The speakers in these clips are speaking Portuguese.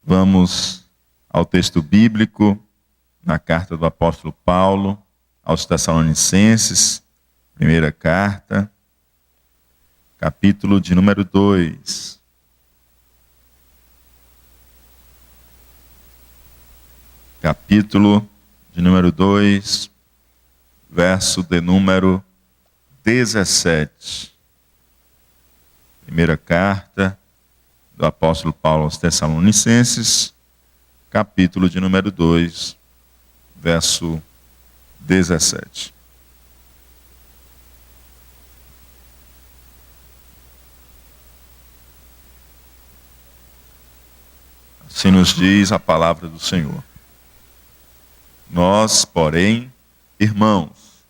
Vamos ao texto bíblico, na carta do apóstolo Paulo aos Tessalonicenses, primeira carta, capítulo de número 2. Capítulo de número 2, verso de número 17. Primeira carta do apóstolo Paulo aos Tessalonicenses, capítulo de número 2, verso 17. Assim nos diz a palavra do Senhor. Nós, porém, irmãos,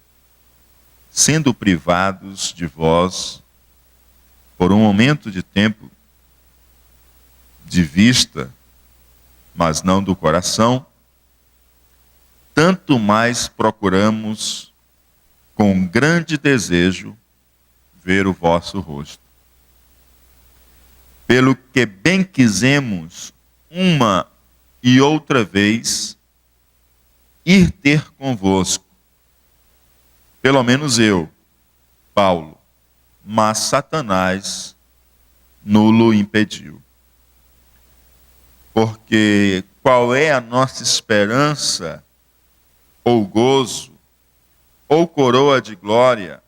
sendo privados de vós por um momento de tempo, de vista, mas não do coração, tanto mais procuramos, com grande desejo, ver o vosso rosto. Pelo que bem quisemos, uma e outra vez, ir ter convosco, pelo menos eu, Paulo, mas Satanás nulo impediu. Porque qual é a nossa esperança, ou gozo, ou coroa de glória?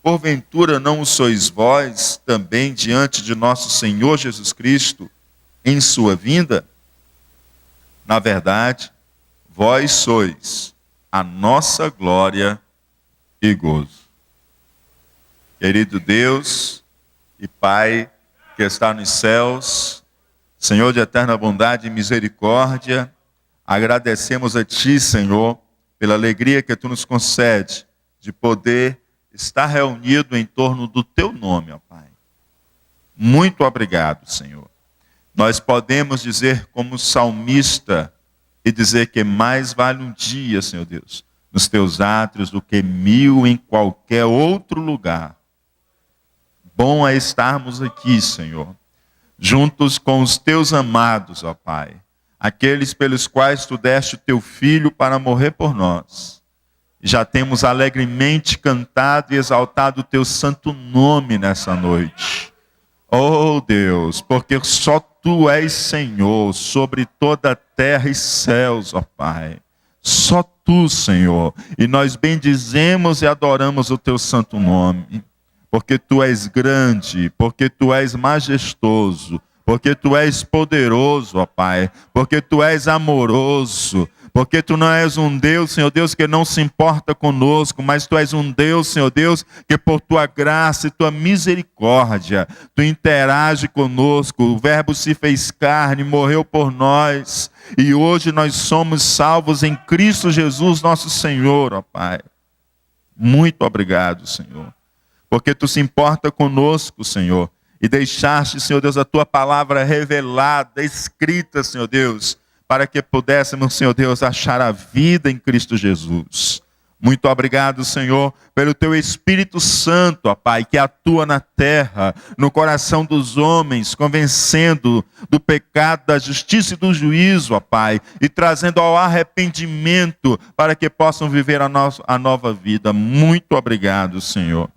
Porventura não o sois vós também diante de nosso Senhor Jesus Cristo em sua vinda? Na verdade, vós sois a nossa glória e gozo. Querido Deus e Pai que está nos céus, Senhor de eterna bondade e misericórdia, agradecemos a Ti, Senhor, pela alegria que Tu nos concede de poder estar reunido em torno do Teu nome, ó Pai. Muito obrigado, Senhor. Nós podemos dizer como salmista e dizer que mais vale um dia, Senhor Deus, nos Teus átrios do que 1000 em qualquer outro lugar. Bom é estarmos aqui, Senhor, juntos com os Teus amados, ó Pai, aqueles pelos quais Tu deste o Teu Filho para morrer por nós. Já temos alegremente cantado e exaltado o Teu santo nome nessa noite. Oh Deus, porque só Tu és Senhor sobre toda a terra e céus, ó Pai. Só Tu, Senhor. E nós bendizemos e adoramos o Teu santo nome. Porque Tu és grande, porque Tu és majestoso, porque Tu és poderoso, ó Pai, porque Tu és amoroso, porque Tu não és um Deus, Senhor Deus, que não se importa conosco, mas Tu és um Deus, Senhor Deus, que por Tua graça e Tua misericórdia, Tu interage conosco, o Verbo se fez carne, morreu por nós, e hoje nós somos salvos em Cristo Jesus, nosso Senhor, ó Pai. Muito obrigado, Senhor. Porque Tu se importa conosco, Senhor, e deixaste, Senhor Deus, a Tua palavra revelada, escrita, Senhor Deus, para que pudéssemos, Senhor Deus, achar a vida em Cristo Jesus. Muito obrigado, Senhor, pelo Teu Espírito Santo, ó Pai, que atua na terra, no coração dos homens, convencendo do pecado, da justiça e do juízo, ó Pai, e trazendo ao arrependimento para que possam viver a nova vida. Muito obrigado, Senhor.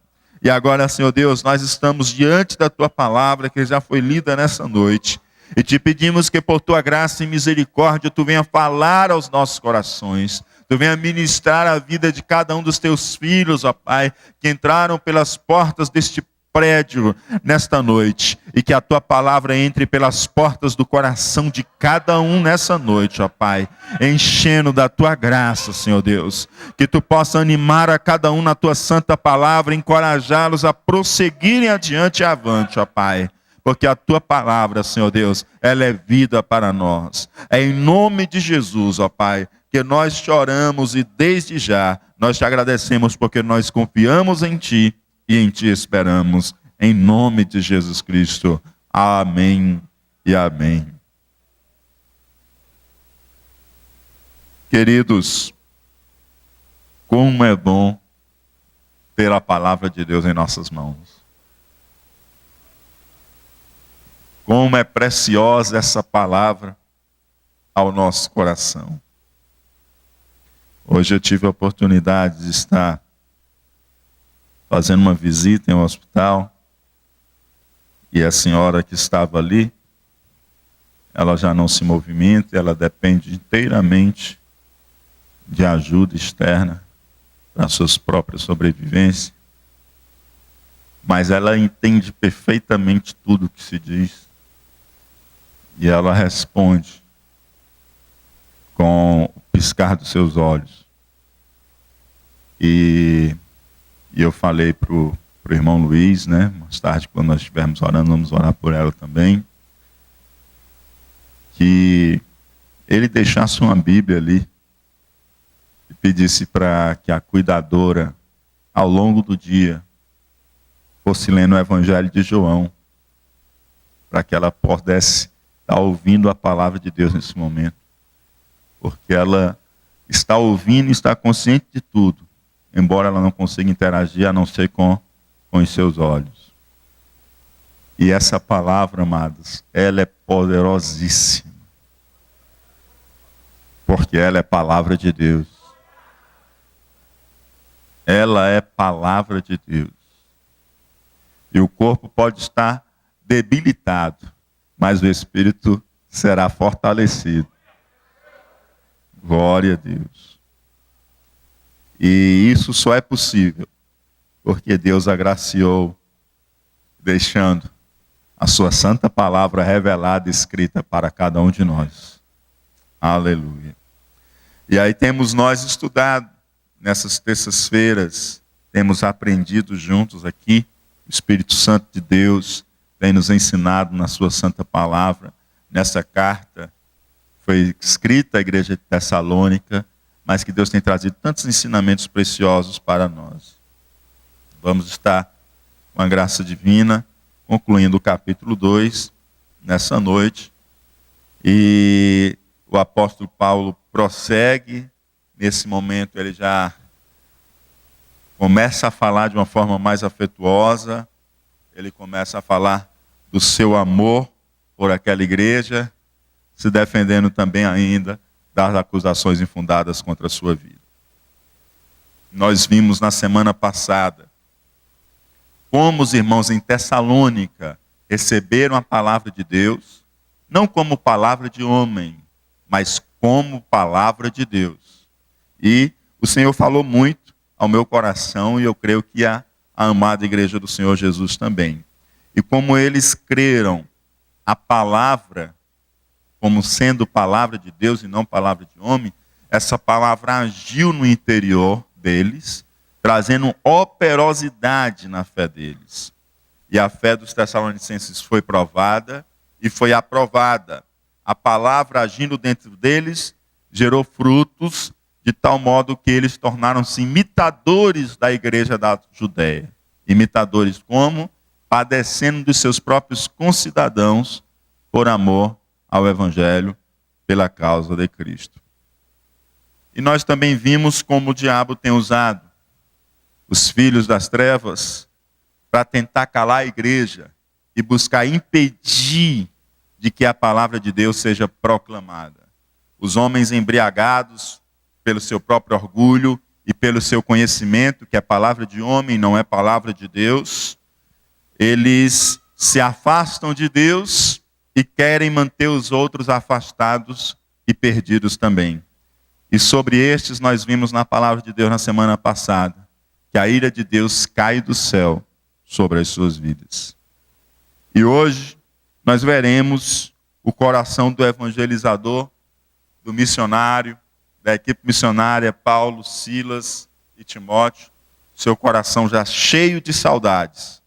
E agora, Senhor Deus, nós estamos diante da Tua palavra que já foi lida nessa noite. E te pedimos que por Tua graça e misericórdia Tu venha falar aos nossos corações. Tu venha ministrar a vida de cada um dos Teus filhos, ó Pai, que entraram pelas portas deste prédio nesta noite. E que a Tua palavra entre pelas portas do coração de cada um nessa noite, ó Pai. Enchendo da Tua graça, Senhor Deus. Que Tu possa animar a cada um na Tua santa palavra, encorajá-los a prosseguirem adiante e avante, ó Pai. Porque a Tua palavra, Senhor Deus, ela é vida para nós. É em nome de Jesus, ó Pai, que nós te oramos e desde já nós te agradecemos porque nós confiamos em Ti e em Ti esperamos. Em nome de Jesus Cristo. Amém e amém. Queridos, como é bom ter a palavra de Deus em nossas mãos. Como é preciosa essa palavra ao nosso coração. Hoje eu tive a oportunidade de estar fazendo uma visita em um hospital e a senhora que estava ali, ela já não se movimenta, ela depende inteiramente de ajuda externa para suas próprias sobrevivências. Mas ela entende perfeitamente tudo o que se diz. E ela responde com o piscar dos seus olhos. E eu falei para o irmão Luiz, né? Mais tarde, quando nós estivermos orando, vamos orar por ela também. Que ele deixasse uma Bíblia ali e pedisse para que a cuidadora, ao longo do dia, fosse lendo o Evangelho de João, para que ela pudesse estar ouvindo a palavra de Deus nesse momento. Porque ela está ouvindo e está consciente de tudo, embora ela não consiga interagir a não ser com os seus olhos. E essa palavra, amados, ela é poderosíssima. Porque ela é palavra de Deus. Ela é palavra de Deus. E o corpo pode estar debilitado, mas o espírito será fortalecido. Glória a Deus. E isso só é possível porque Deus agraciou, deixando a sua santa palavra revelada, escrita para cada um de nós. Aleluia. E aí temos nós estudado nessas terças-feiras, temos aprendido juntos aqui, o Espírito Santo de Deus tem nos ensinado na sua santa palavra, nessa carta foi escrita à igreja de Tessalônica, mas que Deus tem trazido tantos ensinamentos preciosos para nós. Vamos estar, com a graça divina, concluindo o capítulo 2, nessa noite. E o apóstolo Paulo prossegue, nesse momento ele já começa a falar de uma forma mais afetuosa, ele começa a falar do seu amor por aquela igreja, se defendendo também ainda das acusações infundadas contra a sua vida. Nós vimos na semana passada como os irmãos em Tessalônica receberam a palavra de Deus, não como palavra de homem, mas como palavra de Deus. E o Senhor falou muito ao meu coração, e eu creio que a amada igreja do Senhor Jesus também. E como eles creram a palavra como sendo palavra de Deus e não palavra de homem, essa palavra agiu no interior deles, trazendo operosidade na fé deles. E a fé dos tessalonicenses foi provada e foi aprovada. A palavra agindo dentro deles gerou frutos de tal modo que eles tornaram-se imitadores da igreja da Judéia. Imitadores como? Padecendo dos seus próprios concidadãos por amor ao Evangelho, pela causa de Cristo. E nós também vimos como o diabo tem usado os filhos das trevas para tentar calar a igreja e buscar impedir de que a palavra de Deus seja proclamada. Os homens embriagados pelo seu próprio orgulho e pelo seu conhecimento, que é palavra de homem, não é palavra de Deus, eles se afastam de Deus e querem manter os outros afastados e perdidos também. E sobre estes nós vimos na palavra de Deus na semana passada, que a ira de Deus cai do céu sobre as suas vidas. E hoje nós veremos o coração do evangelizador, do missionário, da equipe missionária, Paulo, Silas e Timóteo, seu coração já cheio de saudades,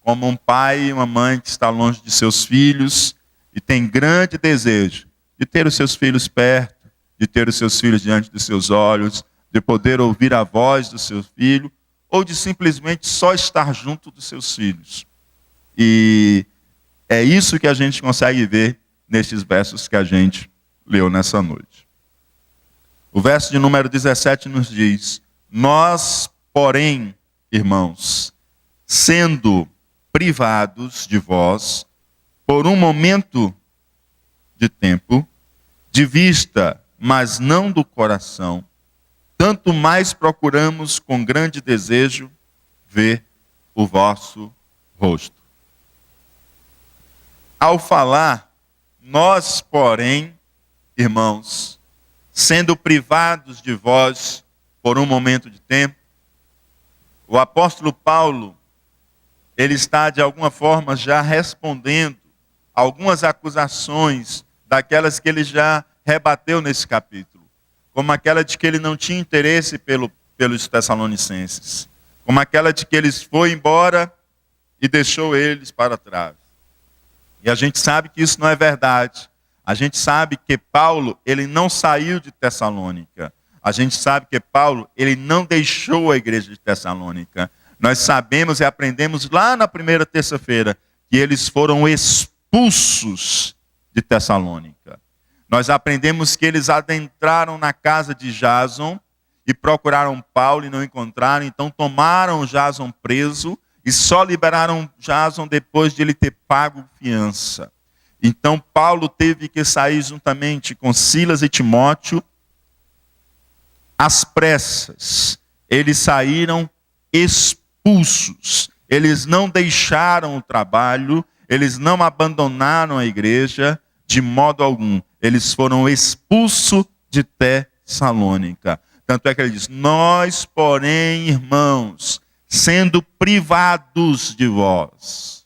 como um pai e uma mãe que está longe de seus filhos e tem grande desejo de ter os seus filhos perto, de ter os seus filhos diante dos seus olhos, de poder ouvir a voz do seu filho, ou de simplesmente só estar junto dos seus filhos. E é isso que a gente consegue ver nestes versos que a gente leu nessa noite. O verso de número 17 nos diz: nós, porém, irmãos, sendo privados de vós, por um momento de tempo, de vista, mas não do coração, tanto mais procuramos com grande desejo ver o vosso rosto. Ao falar, nós, porém, irmãos, sendo privados de vós por um momento de tempo, o apóstolo Paulo, ele está de alguma forma já respondendo algumas acusações daquelas que ele já rebateu nesse capítulo, como aquela de que ele não tinha interesse pelos tessalonicenses, como aquela de que eles foi embora e deixou eles para trás. E a gente sabe que isso não é verdade. A gente sabe que Paulo, ele não saiu de Tessalônica. A gente sabe que Paulo, ele não deixou a igreja de Tessalônica. Nós sabemos e aprendemos lá na primeira terça-feira que eles foram expulsos de Tessalônica. Nós aprendemos que eles adentraram na casa de Jason e procuraram Paulo e não encontraram. Então tomaram Jason preso e só liberaram Jason depois de ele ter pago fiança. Então Paulo teve que sair juntamente com Silas e Timóteo às pressas. Eles saíram expulsos. Eles não deixaram o trabalho, eles não abandonaram a igreja de modo algum. Eles foram expulsos de Tessalônica. Tanto é que ele diz: nós, porém, irmãos, sendo privados de vós,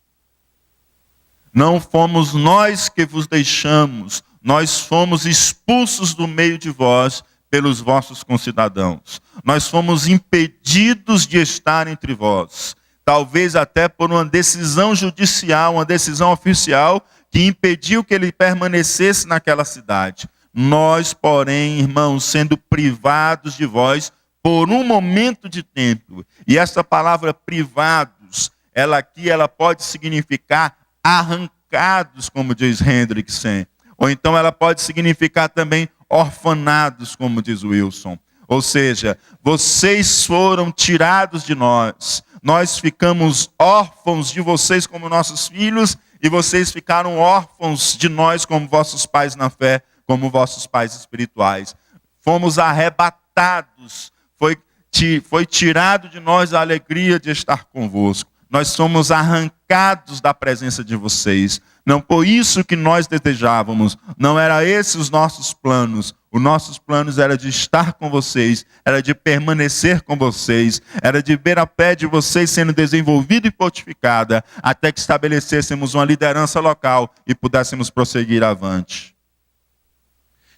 não fomos nós que vos deixamos, nós fomos expulsos do meio de vós pelos vossos concidadãos. Nós fomos impedidos de estar entre vós, talvez até por uma decisão judicial, uma decisão oficial que impediu que ele permanecesse naquela cidade. Nós, porém, irmãos, sendo privados de vós por um momento de tempo. E essa palavra privados, ela pode significar arrancados, como diz Hendrickson. Ou então ela pode significar também orfanados, como diz Wilson. Ou seja, vocês foram tirados de nós. Nós ficamos órfãos de vocês como nossos filhos, e vocês ficaram órfãos de nós como vossos pais na fé, como vossos pais espirituais. Fomos arrebatados, foi tirado de nós a alegria de estar convosco. Nós somos arrancados da presença de vocês. Não foi isso que nós desejávamos, não era esses os nossos planos. Os nossos planos era de estar com vocês, era de permanecer com vocês, era de ver a pé de vocês sendo desenvolvida e fortificada, até que estabelecêssemos uma liderança local e pudéssemos prosseguir avante.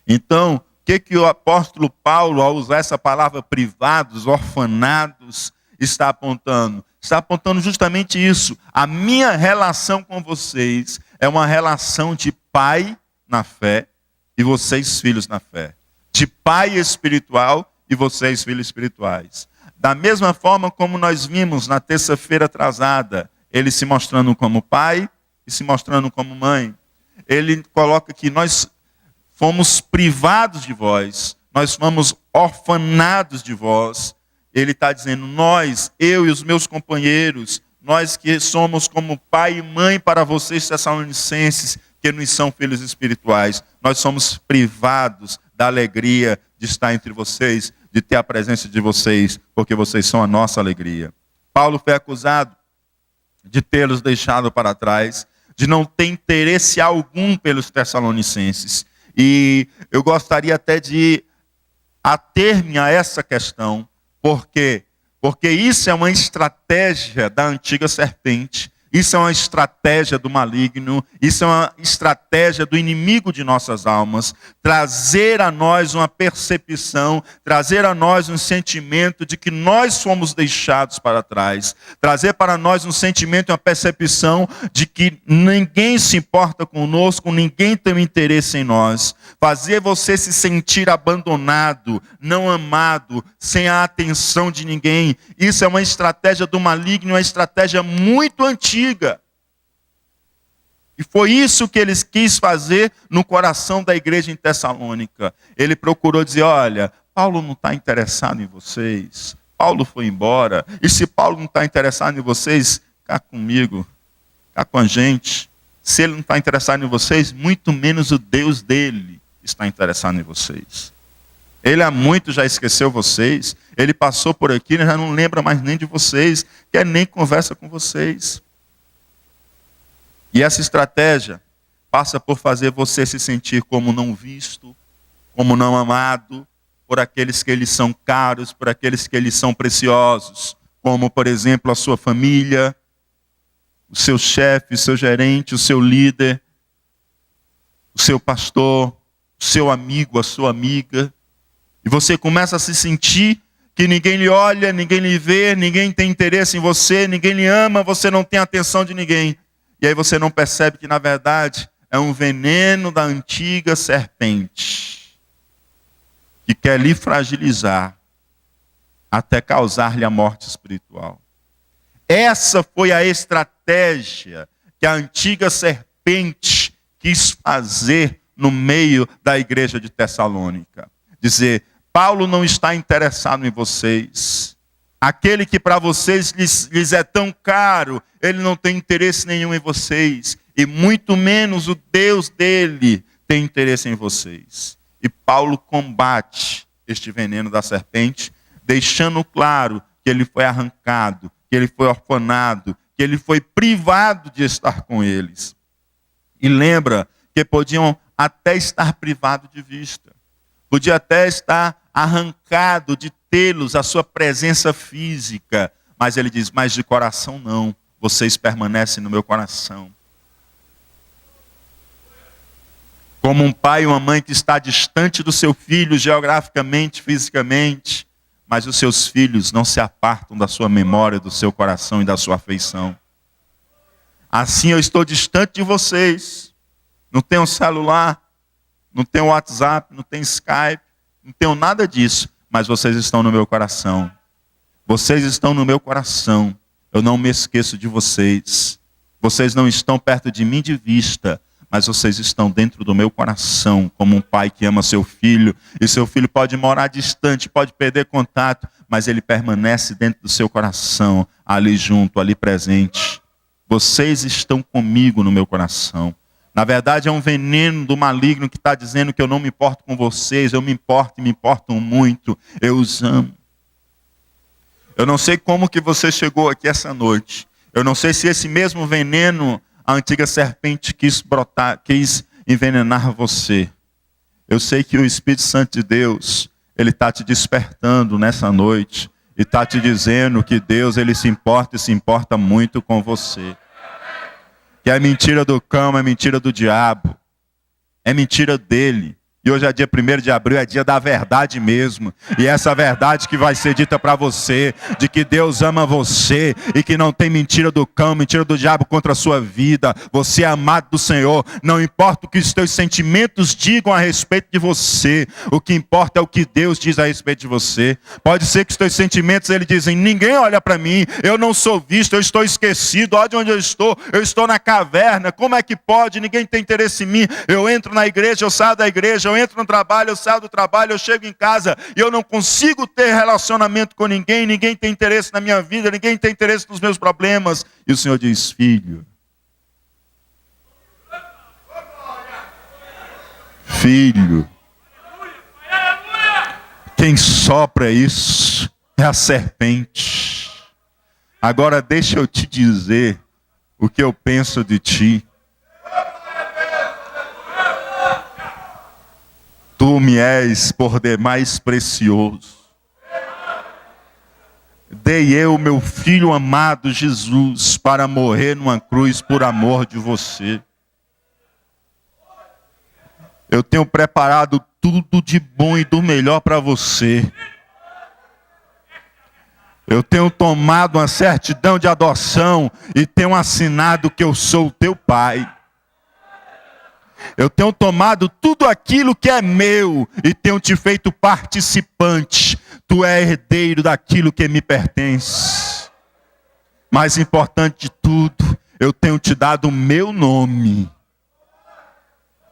Então, o que o apóstolo Paulo, ao usar essa palavra privados, orfanados, está apontando? Está apontando justamente isso. A minha relação com vocês é uma relação de pai na fé e vocês filhos na fé. De pai espiritual e vocês filhos espirituais. Da mesma forma como nós vimos na terça-feira atrasada, ele se mostrando como pai e se mostrando como mãe. Ele coloca que nós fomos privados de vós, nós fomos orfanados de vós. Ele está dizendo, nós, eu e os meus companheiros, nós que somos como pai e mãe para vocês tessalonicenses, que nos são filhos espirituais, nós somos privados da alegria de estar entre vocês, de ter a presença de vocês, porque vocês são a nossa alegria. Paulo foi acusado de tê-los deixado para trás, de não ter interesse algum pelos tessalonicenses. E eu gostaria até de ater-me a essa questão. Por quê? Porque isso é uma estratégia da antiga serpente, isso é uma estratégia do maligno, isso é uma estratégia do inimigo de nossas almas, trazer a nós uma percepção, trazer a nós um sentimento de que nós fomos deixados para trás, trazer para nós um sentimento e uma percepção de que ninguém se importa conosco, ninguém tem um interesse em nós, fazer você se sentir abandonado, não amado, sem a atenção de ninguém. Isso é uma estratégia do maligno, uma estratégia muito antiga. E foi isso que ele quis fazer no coração da igreja em Tessalônica. Ele procurou dizer, olha, Paulo não está interessado em vocês, Paulo foi embora, e se Paulo não está interessado em vocês, cá comigo, cá com a gente, Se ele não está interessado em vocês, muito menos o Deus dele está interessado em vocês. Ele há muito já esqueceu vocês. Ele passou por aqui, já não lembra mais nem de vocês, quer nem conversa com vocês. E essa estratégia passa por fazer você se sentir como não visto, como não amado, por aqueles que eles são caros, por aqueles que eles são preciosos, como, por exemplo, a sua família, o seu chefe, o seu gerente, o seu líder, o seu pastor, o seu amigo, a sua amiga. E você começa a se sentir que ninguém lhe olha, ninguém lhe vê, ninguém tem interesse em você, ninguém lhe ama, você não tem atenção de ninguém. E aí você não percebe que, na verdade, é um veneno da antiga serpente que quer lhe fragilizar até causar-lhe a morte espiritual. Essa foi a estratégia que a antiga serpente quis fazer no meio da igreja de Tessalônica. Dizer, Paulo não está interessado em vocês. Aquele que para vocês lhes é tão caro, ele não tem interesse nenhum em vocês. E muito menos o Deus dele tem interesse em vocês. E Paulo combate este veneno da serpente, deixando claro que ele foi arrancado, que ele foi orfanado, que ele foi privado de estar com eles. E lembra que podiam até estar privados de vista. Podia até estar arrancado de tê-los, a sua presença física. Mas ele diz, mas de coração não. Vocês permanecem no meu coração. Como um pai e uma mãe que está distante do seu filho geograficamente, fisicamente, mas os seus filhos não se apartam da sua memória, do seu coração e da sua afeição. Assim eu estou distante de vocês. Não tenho celular, não tenho WhatsApp, não tenho Skype, não tenho nada disso, mas vocês estão no meu coração. Vocês estão no meu coração. Eu não me esqueço de vocês. Vocês não estão perto de mim de vista, mas vocês estão dentro do meu coração, como um pai que ama seu filho, e seu filho pode morar distante, pode perder contato, mas ele permanece dentro do seu coração, ali junto, ali presente. Vocês estão comigo no meu coração. Na verdade é um veneno do maligno que está dizendo que eu não me importo com vocês, eu me importo e me importam muito, eu os amo. Eu não sei como que você chegou aqui essa noite, eu não sei se esse mesmo veneno a antiga serpente quis envenenar você. Eu sei que o Espírito Santo de Deus, ele está te despertando nessa noite. E está te dizendo que Deus, ele se importa e se importa muito com você. Que é mentira do cão, é mentira do diabo. É mentira dele. E hoje é dia 1º de abril, é dia da verdade mesmo. E essa verdade que vai ser dita para você, de que Deus ama você, e que não tem mentira do cão, mentira do diabo contra a sua vida. Você é amado do Senhor, não importa o que os teus sentimentos digam a respeito de você. O que importa é o que Deus diz a respeito de você. Pode ser que os teus sentimentos, eles dizem, ninguém olha para mim, eu não sou visto, eu estou esquecido, olha onde eu estou na caverna, como é que pode, ninguém tem interesse em mim. Eu entro na igreja, eu saio da igreja, eu entro no trabalho, eu saio do trabalho, eu chego em casa e eu não consigo ter relacionamento com ninguém, ninguém tem interesse na minha vida, ninguém tem interesse nos meus problemas. E o Senhor diz, filho, quem sopra isso é a serpente. Agora deixa eu te dizer o que eu penso de ti. Tu me és por demais precioso. Dei eu, meu filho amado Jesus, para morrer numa cruz por amor de você. Eu tenho preparado tudo de bom e do melhor para você. Eu tenho tomado uma certidão de adoção e tenho assinado que eu sou o teu pai. Eu tenho tomado tudo aquilo que é meu e tenho te feito participante. Tu é herdeiro daquilo que me pertence. Mais importante de tudo, eu tenho te dado o meu nome,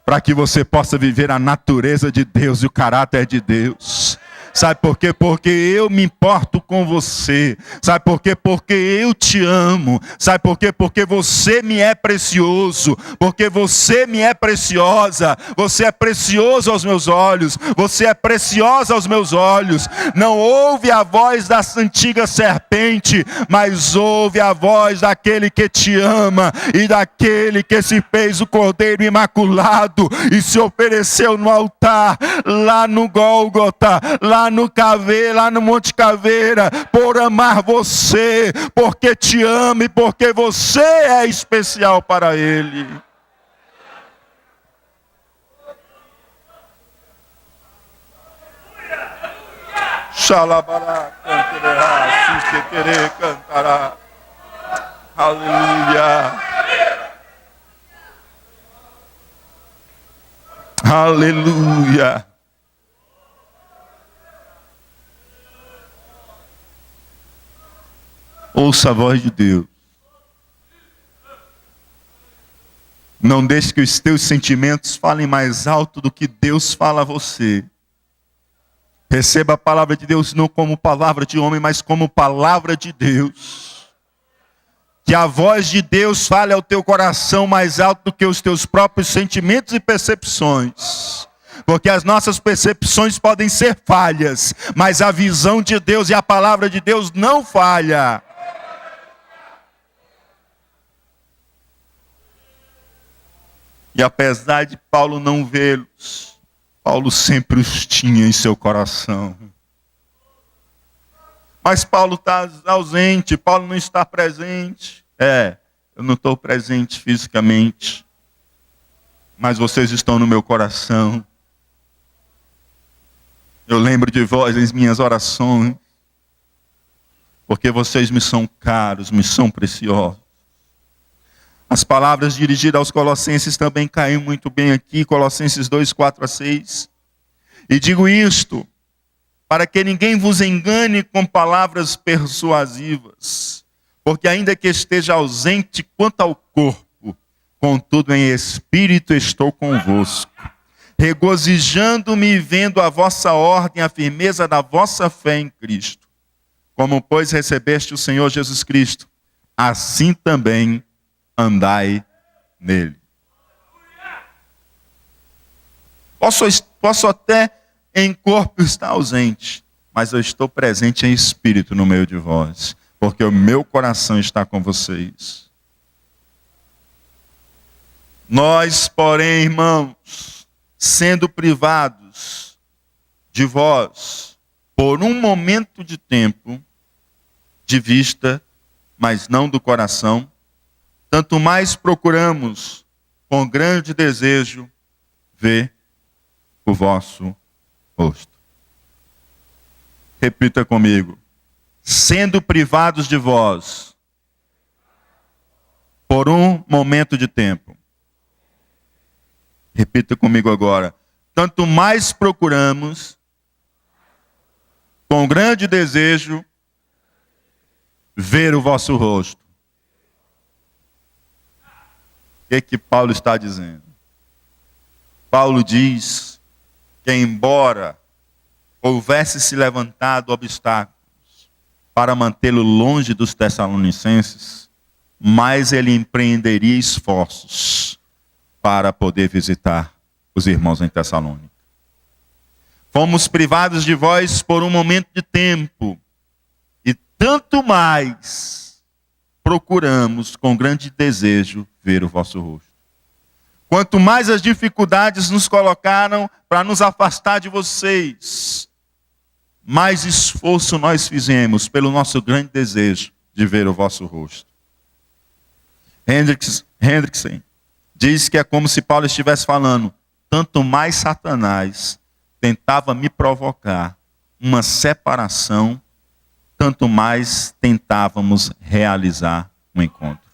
para que você possa viver a natureza de Deus e o caráter de Deus. Sabe por quê? Porque eu me importo com você. Sabe por quê? Porque eu te amo. Sabe por quê? Porque você me é precioso. Porque você me é preciosa. Você é precioso aos meus olhos. Você é preciosa aos meus olhos. Não ouve a voz da antiga serpente, mas ouve a voz daquele que te ama e daquele que se fez o Cordeiro Imaculado e se ofereceu no altar, lá no Gólgota, lá no Monte Caveira, por amar você, porque te ama e porque você é especial para Ele. Xalabará, cantará, se querer cantará. Aleluia. Aleluia. Ouça a voz de Deus. Não deixe que os teus sentimentos falem mais alto do que Deus fala a você. Receba a palavra de Deus não como palavra de homem, mas como palavra de Deus. Que a voz de Deus fale ao teu coração mais alto do que os teus próprios sentimentos e percepções. Porque as nossas percepções podem ser falhas, mas a visão de Deus e a palavra de Deus não falha. E apesar de Paulo não vê-los, Paulo sempre os tinha em seu coração. Mas Paulo está ausente, Paulo não está presente. Eu não estou presente fisicamente, mas vocês estão no meu coração. Eu lembro de vós em minhas orações, porque vocês me são caros, me são preciosos. As palavras dirigidas aos Colossenses também caem muito bem aqui, Colossenses 2, 4 a 6. E digo isto, para que ninguém vos engane com palavras persuasivas, porque ainda que esteja ausente quanto ao corpo, contudo em espírito estou convosco, regozijando-me e vendo a vossa ordem, a firmeza da vossa fé em Cristo. Como, pois, recebeste o Senhor Jesus Cristo, assim também andai nele. Posso até em corpo estar ausente, mas eu estou presente em espírito no meio de vós, porque o meu coração está com vocês. Nós, porém, irmãos, sendo privados de vós por um momento de tempo, de vista, mas não do coração, tanto mais procuramos, com grande desejo, ver o vosso rosto. Repita comigo. Sendo privados de vós, por um momento de tempo. Repita comigo agora. Tanto mais procuramos, com grande desejo, ver o vosso rosto. O que Paulo está dizendo? Paulo diz que embora houvesse se levantado obstáculos para mantê-lo longe dos Tessalonicenses, mas ele empreenderia esforços para poder visitar os irmãos em Tessalônica. Fomos privados de vós por um momento de tempo, e tanto mais procuramos com grande desejo ver o vosso rosto. Quanto mais as dificuldades nos colocaram para nos afastar de vocês, mais esforço nós fizemos pelo nosso grande desejo de ver o vosso rosto. Hendrickson diz que é como se Paulo estivesse falando, tanto mais Satanás tentava me provocar uma separação, tanto mais tentávamos realizar um encontro.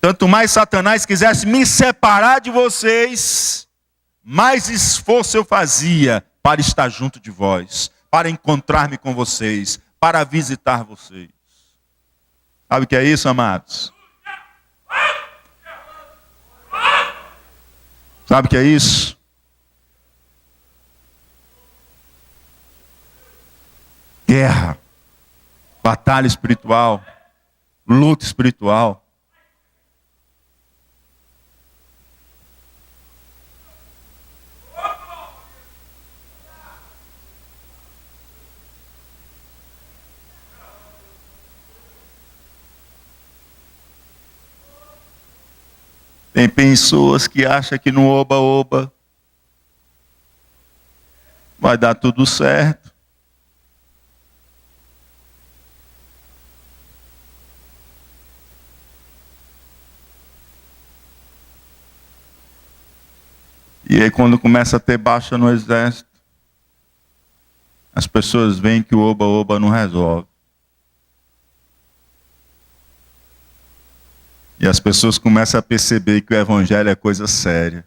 Tanto mais Satanás quisesse me separar de vocês, mais esforço eu fazia para estar junto de vós, para encontrar-me com vocês, para visitar vocês. Sabe o que é isso, amados? Sabe o que é isso? guerra, batalha espiritual, luta espiritual. Tem pessoas que acham que no oba-oba vai dar tudo certo. E aí quando começa a ter baixa no exército, as pessoas veem que o oba-oba não resolve. E as pessoas começam a perceber que o evangelho é coisa séria.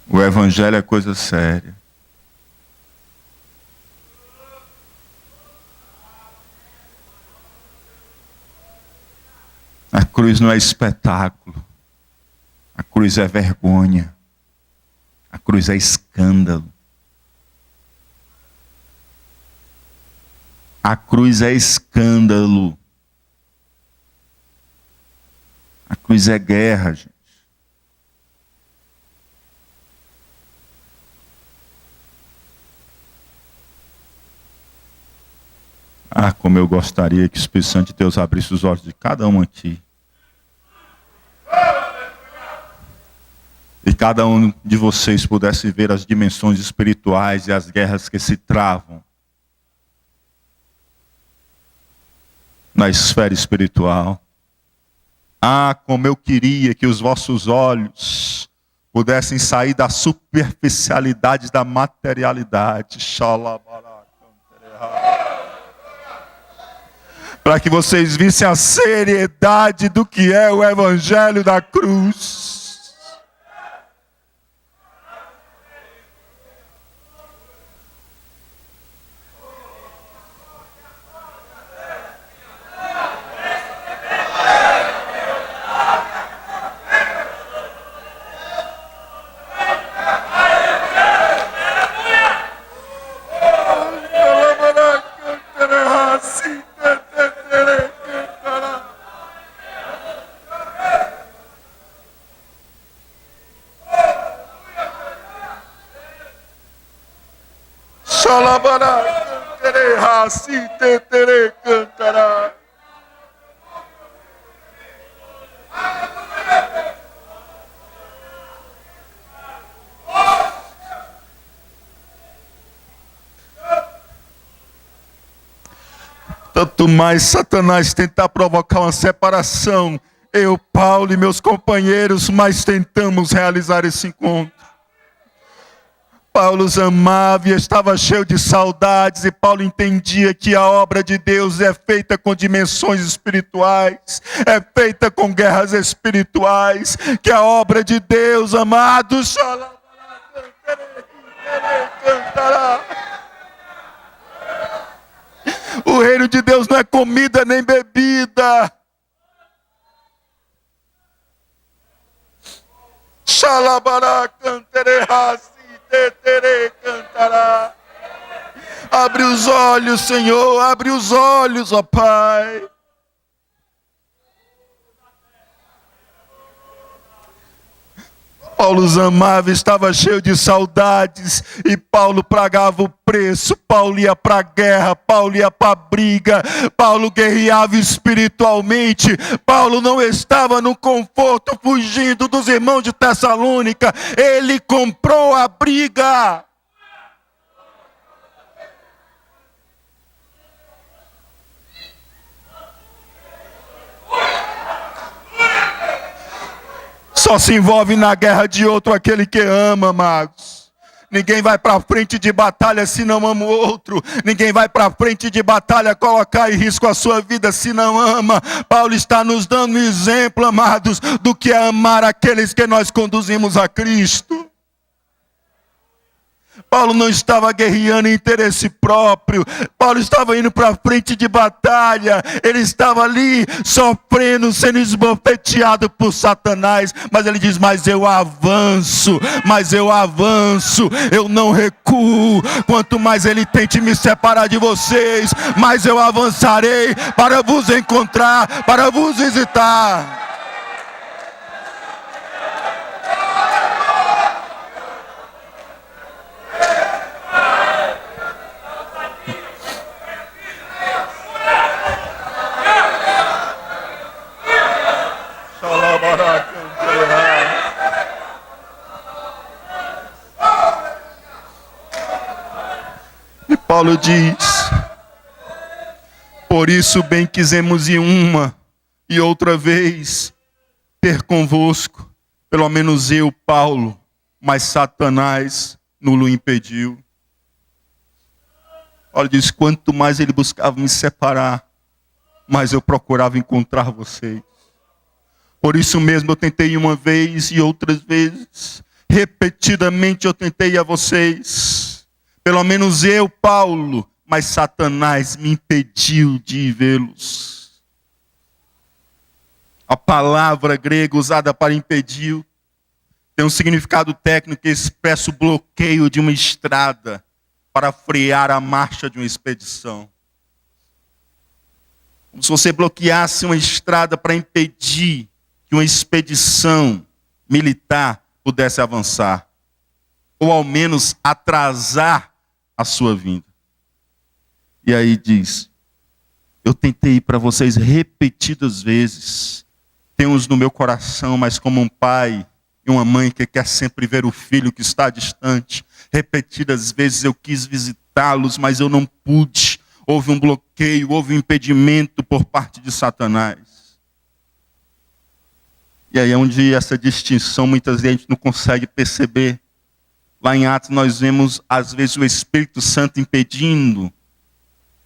O evangelho é coisa séria. A cruz não é espetáculo. A cruz é vergonha. A cruz é escândalo. A cruz é escândalo. A cruz é guerra, gente. Ah, como eu gostaria que o Espírito Santo de Deus abrisse os olhos de cada um aqui. E cada um de vocês pudesse ver as dimensões espirituais e as guerras que se travam na esfera espiritual. Ah, como eu queria que os vossos olhos pudessem sair da superficialidade da materialidade. Para que vocês vissem a seriedade do que é o evangelho da cruz. Tanto mais Satanás tentar provocar uma separação, eu, Paulo e meus companheiros, mais tentamos realizar esse encontro. Paulo os amava e estava cheio de saudades, e Paulo entendia que a obra de Deus é feita com dimensões espirituais, é feita com guerras espirituais, que a obra de Deus, amados, o reino de Deus não é comida nem bebida. Abre os olhos, Senhor, abre os olhos, ó Pai. Paulo os amava, estava cheio de saudades, e Paulo pagava o preço. Paulo ia para a guerra, Paulo ia para a briga, Paulo guerreava espiritualmente. Paulo não estava no conforto fugindo dos irmãos de Tessalônica, ele comprou a briga. Só se envolve na guerra de outro aquele que ama, amados. Ninguém vai para frente de batalha se não ama o outro. Ninguém vai para frente de batalha colocar em risco a sua vida se não ama. Paulo está nos dando um exemplo, amados, do que é amar aqueles que nós conduzimos a Cristo. Paulo não estava guerreando em interesse próprio. Paulo estava indo para a frente de batalha. Ele estava ali sofrendo, sendo esbofeteado por Satanás. Mas ele diz, mas eu avanço, eu não recuo. Quanto mais ele tente me separar de vocês, mais eu avançarei para vos encontrar, para vos visitar. E Paulo diz, por isso bem quisemos ir uma e outra vez ter convosco, pelo menos eu, Paulo, mas Satanás nos impediu. Paulo diz, quanto mais ele buscava me separar, mais eu procurava encontrar vocês. Por isso mesmo eu tentei uma vez e outras vezes, repetidamente eu tentei a vocês. Pelo menos eu, Paulo, mas Satanás me impediu de vê-los. A palavra grega usada para impedir tem um significado técnico que expressa o bloqueio de uma estrada para frear a marcha de uma expedição. Como se você bloqueasse uma estrada para impedir que uma expedição militar pudesse avançar, ou ao menos atrasar a sua vinda. E aí diz, eu tentei ir para vocês repetidas vezes, tenho-os no meu coração, mas como um pai e uma mãe que quer sempre ver o filho que está distante, repetidas vezes eu quis visitá-los, mas eu não pude. Houve um bloqueio, houve um impedimento por parte de Satanás. E aí é onde essa distinção muitas vezes a gente não consegue perceber. Lá em Atos nós vemos às vezes o Espírito Santo impedindo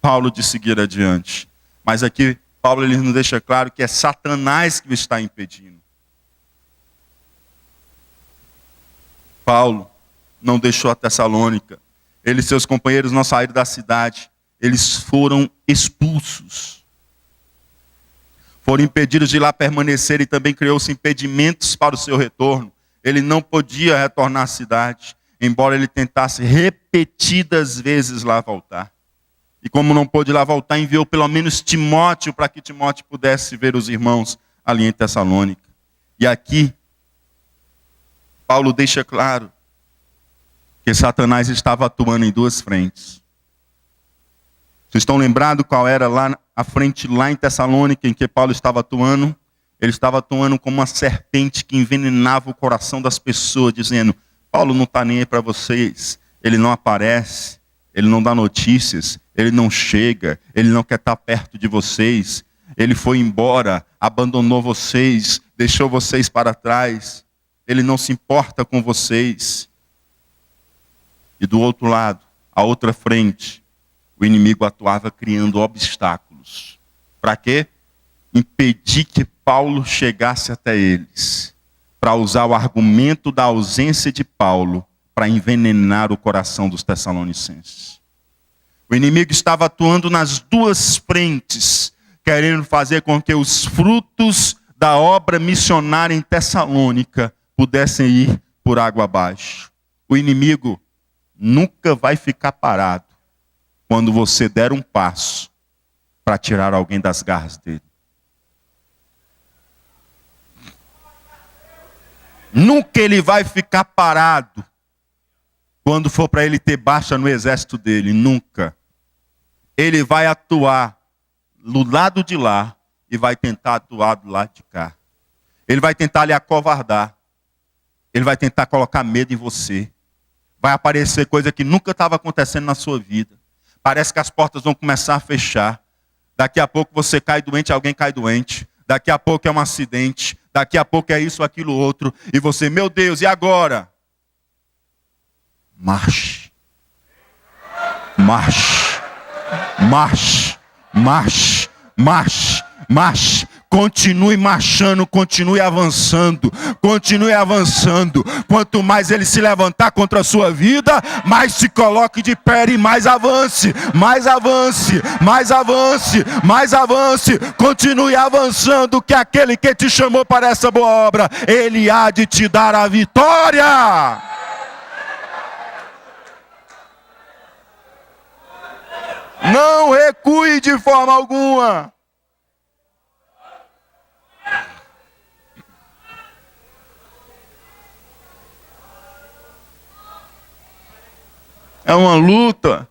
Paulo de seguir adiante. Mas aqui Paulo ele nos deixa claro que é Satanás que o está impedindo. Paulo não deixou a Tessalônica. Ele e seus companheiros não saíram da cidade. Eles foram expulsos. Foram impedidos de lá permanecer e também criou-se impedimentos para o seu retorno. Ele não podia retornar à cidade, embora ele tentasse repetidas vezes lá voltar. E como não pôde lá voltar, enviou pelo menos Timóteo para que Timóteo pudesse ver os irmãos ali em Tessalônica. E aqui, Paulo deixa claro que Satanás estava atuando em duas frentes. Vocês estão lembrados qual era lá a frente, lá em Tessalônica, em que Paulo estava atuando? Ele estava atuando como uma serpente que envenenava o coração das pessoas, dizendo, Paulo não está nem aí para vocês, ele não aparece, ele não dá notícias, ele não chega, ele não quer estar perto de vocês, ele foi embora, abandonou vocês, deixou vocês para trás, ele não se importa com vocês. E do outro lado, a outra frente, o inimigo atuava criando obstáculos. Para quê? Impedir que Paulo chegasse até eles. Para usar o argumento da ausência de Paulo para envenenar o coração dos tessalonicenses. O inimigo estava atuando nas duas frentes, querendo fazer com que os frutos da obra missionária em Tessalônica pudessem ir por água abaixo. O inimigo nunca vai ficar parado quando você der um passo para tirar alguém das garras dele. Nunca ele vai ficar parado quando for para ele ter baixa no exército dele. Nunca. Ele vai atuar do lado de lá e vai tentar atuar do lado de cá. Ele vai tentar lhe acovardar. Ele vai tentar colocar medo em você. Vai aparecer coisa que nunca estava acontecendo na sua vida. Parece que as portas vão começar a fechar. Daqui a pouco você cai doente, alguém cai doente. Daqui a pouco é um acidente. Daqui a pouco é isso, aquilo, outro. E você, meu Deus, e agora? Marche. Marche. Marche. Marche. Marche. Marche. Continue marchando, continue avançando, continue avançando. Quanto mais ele se levantar contra a sua vida, mais se coloque de pé e mais avance, mais avance, mais avance, mais avance. Continue avançando, que aquele que te chamou para essa boa obra, ele há de te dar a vitória. Não recue de forma alguma. É uma luta.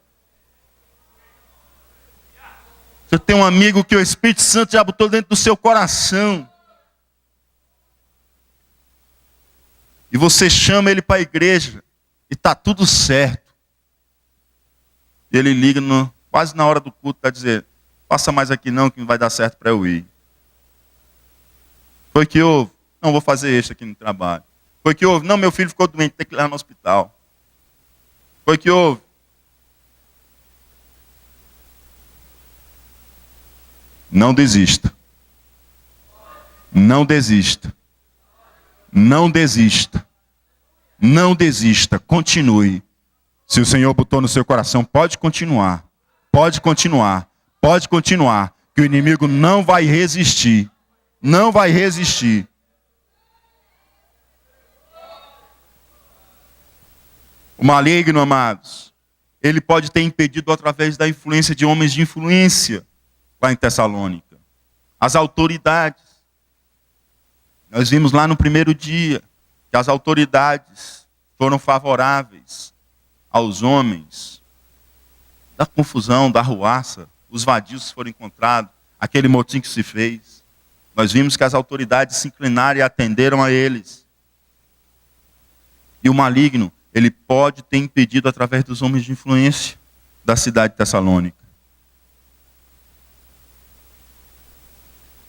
Você tem um amigo que o Espírito Santo já botou dentro do seu coração. E você chama ele para a igreja. E está tudo certo. E ele liga quase na hora do culto para dizer: passa mais aqui não, que não vai dar certo para eu ir. Foi que houve? Não, vou fazer isso aqui no trabalho. Foi que houve? Não, meu filho ficou doente, tem que ir lá no hospital. Foi que houve? Não desista. Não desista. Não desista. Não desista. Continue. Se o Senhor botou no seu coração, pode continuar. Pode continuar. Pode continuar. Que o inimigo não vai resistir. Não vai resistir. O maligno, amados, ele pode ter impedido através da influência de homens de influência lá em Tessalônica. As autoridades. Nós vimos lá no primeiro dia que as autoridades foram favoráveis aos homens da confusão, da arruaça. Os vadios foram encontrados, aquele motim que se fez. Nós vimos que as autoridades se inclinaram e atenderam a eles. E o maligno, ele pode ter impedido através dos homens de influência da cidade de Tessalônica.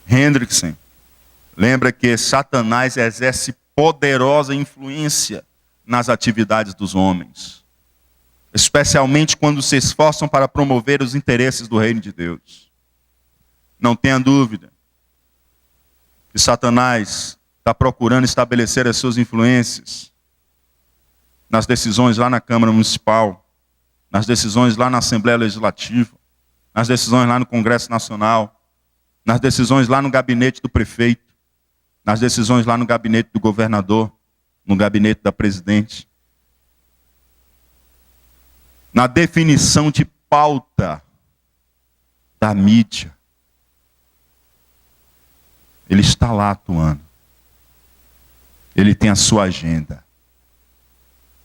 Hendrickson lembra que Satanás exerce poderosa influência nas atividades dos homens, especialmente quando se esforçam para promover os interesses do reino de Deus. Não tenha dúvida que Satanás está procurando estabelecer as suas influências nas decisões lá na Câmara Municipal, nas decisões lá na Assembleia Legislativa, nas decisões lá no Congresso Nacional, nas decisões lá no gabinete do prefeito, nas decisões lá no gabinete do governador, no gabinete da presidente, na definição de pauta da mídia. Ele está lá atuando. Ele tem a sua agenda.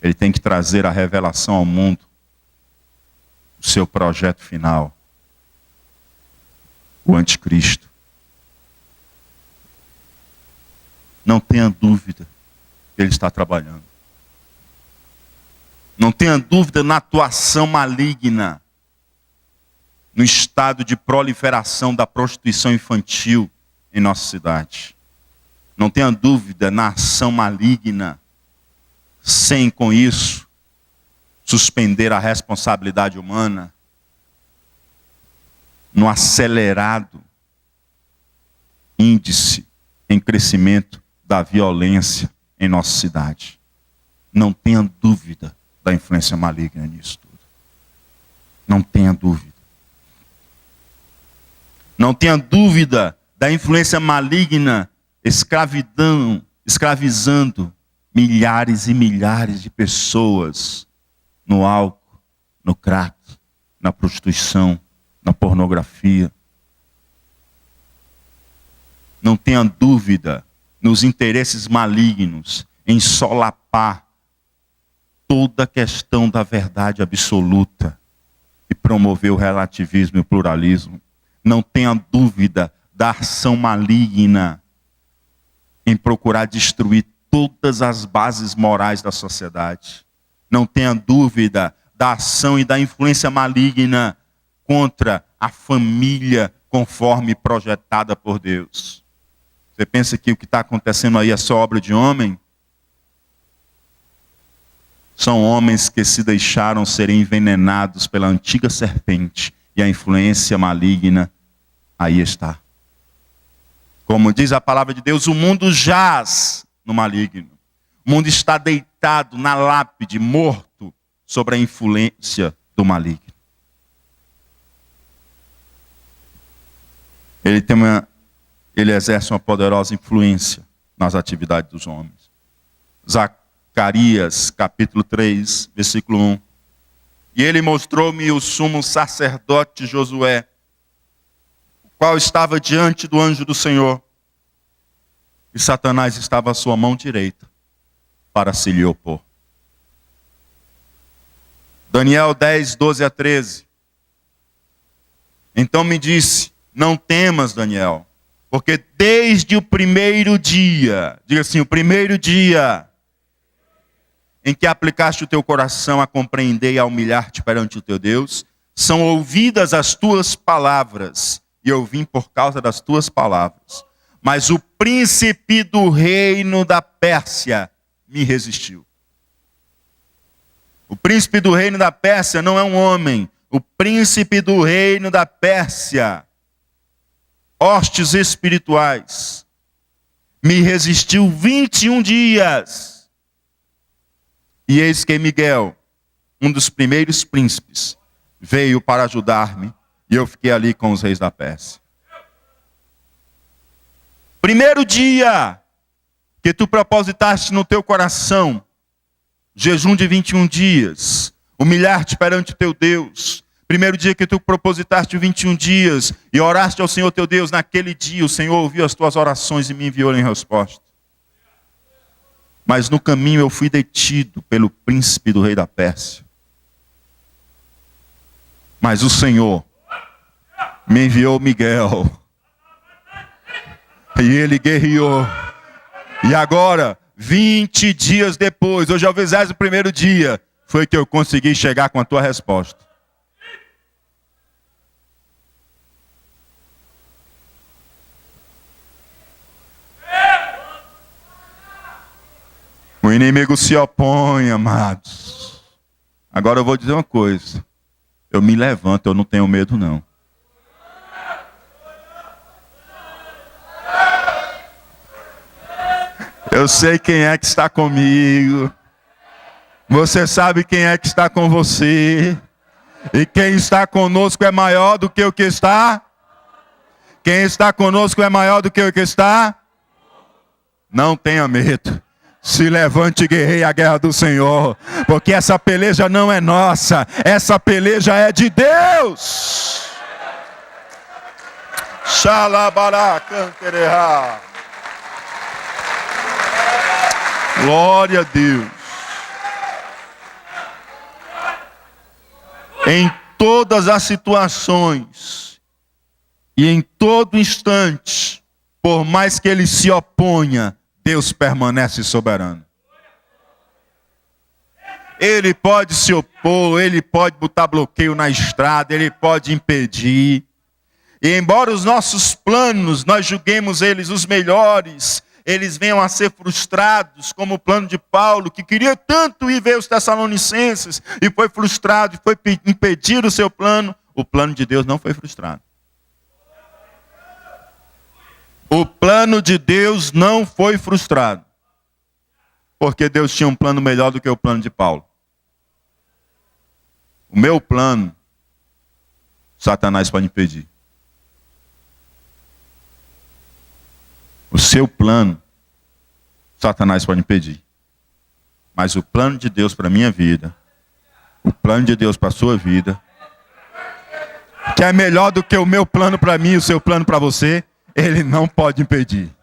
Ele tem que trazer a revelação ao mundo do seu projeto final. O anticristo. Não tenha dúvida que ele está trabalhando. Não tenha dúvida na atuação maligna, no estado de proliferação da prostituição infantil em nossa cidade. Não tenha dúvida na ação maligna, sem com isso suspender a responsabilidade humana, no acelerado índice em crescimento da violência em nossa cidade. Não tenha dúvida da influência maligna nisso tudo. Não tenha dúvida. Não tenha dúvida da influência maligna escravizando milhares e milhares de pessoas no álcool, no crack, na prostituição, na pornografia. Não tenha dúvida nos interesses malignos em solapar toda a questão da verdade absoluta e promover o relativismo e o pluralismo. Não tenha dúvida da ação maligna em procurar destruir todas as bases morais da sociedade. Não tenha dúvida da ação e da influência maligna contra a família conforme projetada por Deus. Você pensa que o que está acontecendo aí é só obra de homem? São homens que se deixaram serem envenenados pela antiga serpente e a influência maligna aí está. Como diz a palavra de Deus, o mundo jaz no maligno. O mundo está deitado na lápide, morto, sobre a influência do maligno. Ele exerce uma poderosa influência nas atividades dos homens. Zacarias, capítulo 3, versículo 1. E ele mostrou-me o sumo sacerdote Josué, o qual estava diante do anjo do Senhor. E Satanás estava à sua mão direita, para se lhe opor. Daniel 10, 12 a 13. Então me disse, não temas, Daniel, porque desde o primeiro dia, diga assim, o primeiro dia, em que aplicaste o teu coração a compreender e a humilhar-te perante o teu Deus, são ouvidas as tuas palavras, e eu vim por causa das tuas palavras. Mas o príncipe do reino da Pérsia me resistiu. O príncipe do reino da Pérsia não é um homem. O príncipe do reino da Pérsia, hostes espirituais, me resistiu 21 dias. E eis que Miguel, um dos primeiros príncipes, veio para ajudar-me, e eu fiquei ali com os reis da Pérsia. Primeiro dia que tu propositaste no teu coração, jejum de 21 dias, humilhar-te perante o teu Deus. Primeiro dia que tu propositaste 21 dias e oraste ao Senhor teu Deus, naquele dia o Senhor ouviu as tuas orações e me enviou em resposta. Mas no caminho eu fui detido pelo príncipe do rei da Pérsia. Mas o Senhor me enviou Miguel. E ele guerreou. E agora, 20 dias depois, hoje é o 21º dia, foi que eu consegui chegar com a tua resposta. O inimigo se opõe, amados. Agora eu vou dizer uma coisa. Eu me levanto, eu não tenho medo não. Eu sei quem é que está comigo. Você sabe quem é que está com você. E quem está conosco é maior do que o que está. Quem está conosco é maior do que o que está. Não tenha medo. Se levante e guerreie a guerra do Senhor. Porque essa peleja não é nossa. Essa peleja é de Deus. Xalabaracantereá. Glória a Deus. Em todas as situações e em todo instante, por mais que ele se oponha, Deus permanece soberano. Ele pode se opor, ele pode botar bloqueio na estrada, ele pode impedir. E embora os nossos planos, nós julguemos eles os melhores, eles venham a ser frustrados, como o plano de Paulo, que queria tanto ir ver os Tessalonicenses, e foi frustrado, e foi impedir o seu plano. O plano de Deus não foi frustrado. O plano de Deus não foi frustrado. Porque Deus tinha um plano melhor do que o plano de Paulo. O meu plano, Satanás pode impedir. O seu plano, Satanás pode impedir. Mas o plano de Deus para a minha vida, o plano de Deus para a sua vida, que é melhor do que o meu plano para mim e o seu plano para você, ele não pode impedir.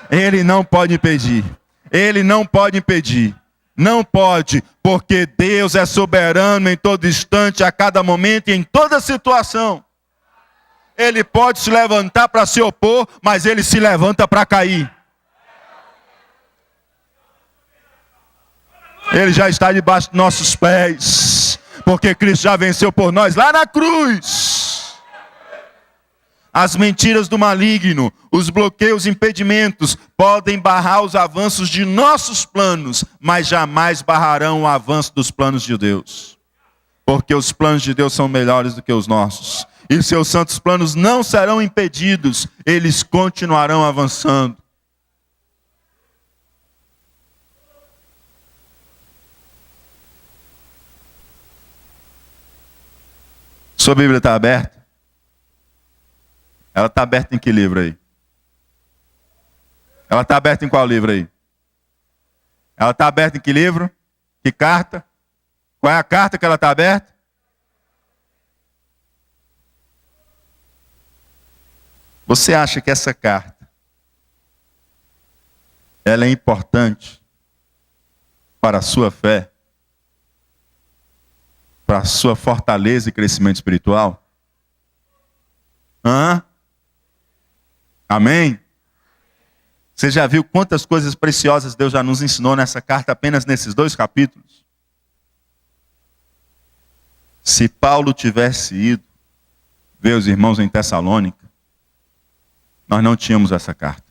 Ele não pode impedir. Ele não pode impedir. Não pode, porque Deus é soberano em todo instante, a cada momento e em toda situação. Ele pode se levantar para se opor, mas ele se levanta para cair. Ele já está debaixo de nossos pés, porque Cristo já venceu por nós lá na cruz. As mentiras do maligno, os bloqueios e impedimentos podem barrar os avanços de nossos planos, mas jamais barrarão o avanço dos planos de Deus. Porque os planos de Deus são melhores do que os nossos. e seus santos planos não serão impedidos, eles continuarão avançando. Sua Bíblia está aberta? Ela está aberta em que livro aí? Ela está aberta em qual livro aí? Ela está aberta em que livro? Que carta? Qual é a carta que ela está aberta? Você acha que essa carta ela é importante para a sua fé? Para a sua fortaleza e crescimento espiritual? Amém? Você já viu quantas coisas preciosas Deus já nos ensinou nessa carta, apenas nesses 2 capítulos? Se Paulo tivesse ido ver os irmãos em Tessalônica, nós não tínhamos essa carta.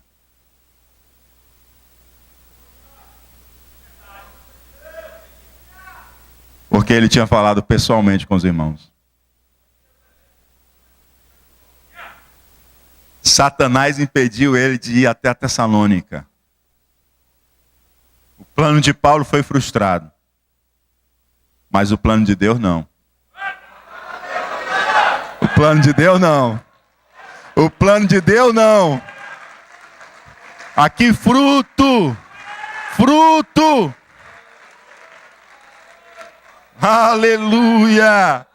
Porque ele tinha falado pessoalmente com os irmãos. Satanás impediu ele de ir até a Tessalônica. O plano de Paulo foi frustrado. Mas o plano de Deus não. O plano de Deus não. O plano de Deus não. Aqui fruto. Fruto. Aleluia.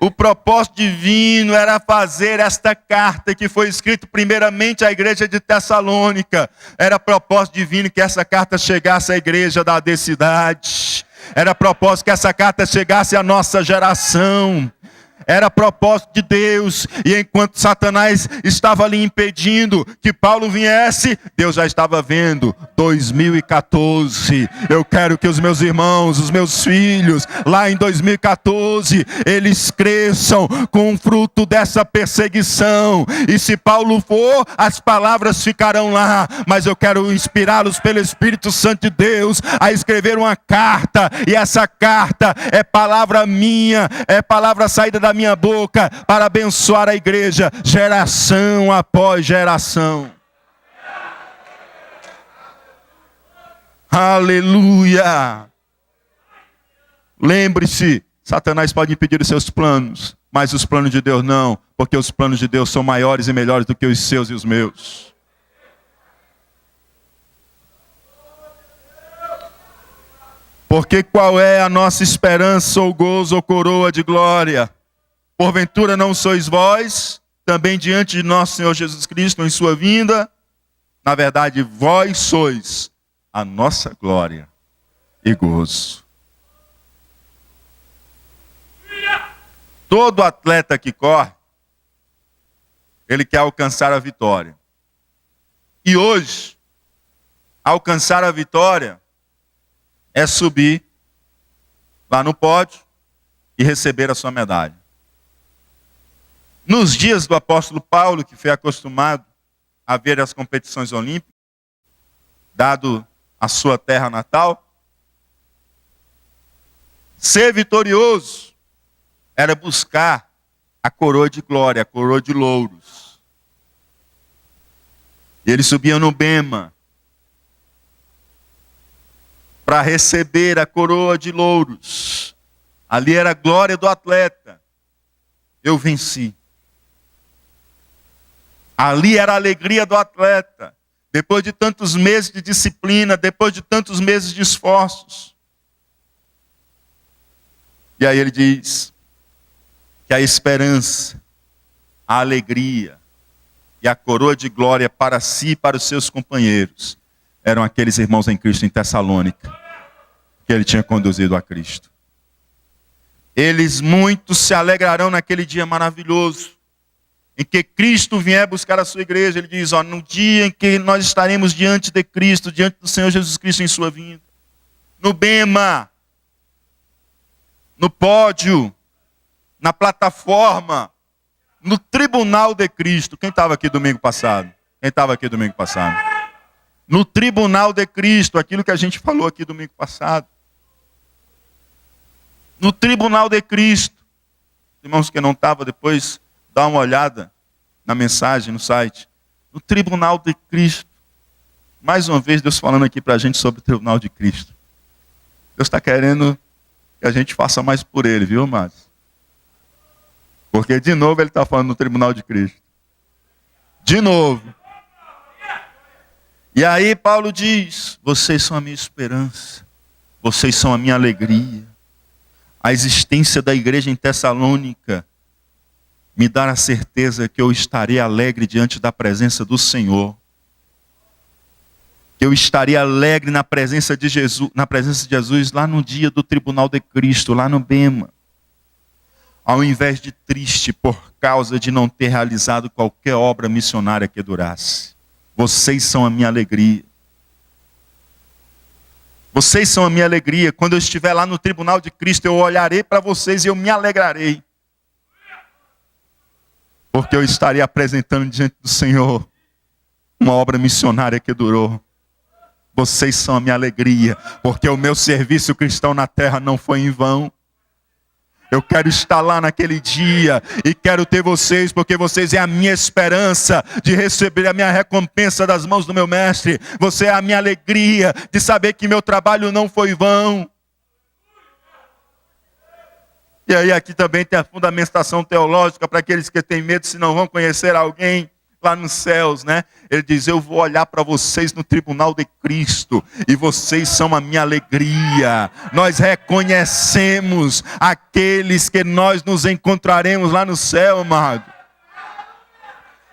O propósito divino era fazer esta carta que foi escrita primeiramente à igreja de Tessalônica. Era propósito divino que essa carta chegasse à igreja da cidade. Era propósito que essa carta chegasse à nossa geração. Era propósito de Deus. E enquanto Satanás estava ali impedindo que Paulo viesse, Deus já estava vendo. 2014. Eu quero que os meus irmãos, os meus filhos, lá em 2014, eles cresçam com o fruto dessa perseguição. E se Paulo for, as palavras ficarão lá. Mas eu quero inspirá-los pelo Espírito Santo de Deus a escrever uma carta. E essa carta é palavra minha, é palavra saída da minha boca para abençoar a igreja, geração após geração. Aleluia! Lembre-se, Satanás pode impedir os seus planos, mas os planos de Deus não, porque os planos de Deus são maiores e melhores do que os seus e os meus. Porque qual é a nossa esperança, ou gozo, ou coroa de glória? Porventura não sois vós, também diante de nosso Senhor Jesus Cristo em sua vinda? Na verdade, vós sois a nossa glória e gozo. Todo atleta que corre, ele quer alcançar a vitória. E hoje, alcançar a vitória é subir lá no pódio e receber a sua medalha. Nos dias do apóstolo Paulo, que foi acostumado a ver as competições olímpicas, dado a sua terra natal, ser vitorioso era buscar a coroa de glória, a coroa de louros. E ele subia no bema para receber a coroa de louros. Ali era a glória do atleta. Eu venci. Ali era a alegria do atleta. Depois de tantos meses de disciplina, depois de tantos meses de esforços. E aí ele diz que a esperança, a alegria e a coroa de glória para si e para os seus companheiros eram aqueles irmãos em Cristo em Tessalônica, que ele tinha conduzido a Cristo. Eles muitos se alegrarão naquele dia maravilhoso, em que Cristo vier buscar a sua igreja. Ele diz, no dia em que nós estaremos diante de Cristo, diante do Senhor Jesus Cristo em sua vinda, no bema, no pódio, na plataforma, no tribunal de Cristo. Quem estava aqui domingo passado? Quem estava aqui domingo passado? No tribunal de Cristo, aquilo que a gente falou aqui domingo passado. No tribunal de Cristo. Irmãos que não estavam, depois dá uma olhada na mensagem, no site. No tribunal de Cristo. Mais uma vez, Deus falando aqui para a gente sobre o tribunal de Cristo. Deus está querendo que a gente faça mais por Ele, viu, amados? Porque de novo Ele está falando no tribunal de Cristo. De novo. E aí Paulo diz, vocês são a minha esperança. Vocês são a minha alegria. A existência da igreja em Tessalônica me dá a certeza que eu estarei alegre diante da presença do Senhor. Que eu estarei alegre na presença de Jesus lá no dia do tribunal de Cristo, lá no Bema. Ao invés de triste por causa de não ter realizado qualquer obra missionária que durasse. Vocês são a minha alegria. Vocês são a minha alegria. Quando eu estiver lá no tribunal de Cristo, eu olharei para vocês e eu me alegrarei. Porque eu estarei apresentando diante do Senhor uma obra missionária que durou. Vocês são a minha alegria, porque o meu serviço cristão na terra não foi em vão. Eu quero estar lá naquele dia e quero ter vocês, porque vocês é a minha esperança de receber a minha recompensa das mãos do meu mestre. Você é a minha alegria de saber que meu trabalho não foi vão. E aí aqui também tem a fundamentação teológica para aqueles que têm medo se não vão conhecer alguém lá nos céus, né? Ele diz, eu vou olhar para vocês no tribunal de Cristo e vocês são a minha alegria. Nós reconhecemos aqueles que nós nos encontraremos lá no céu, amado.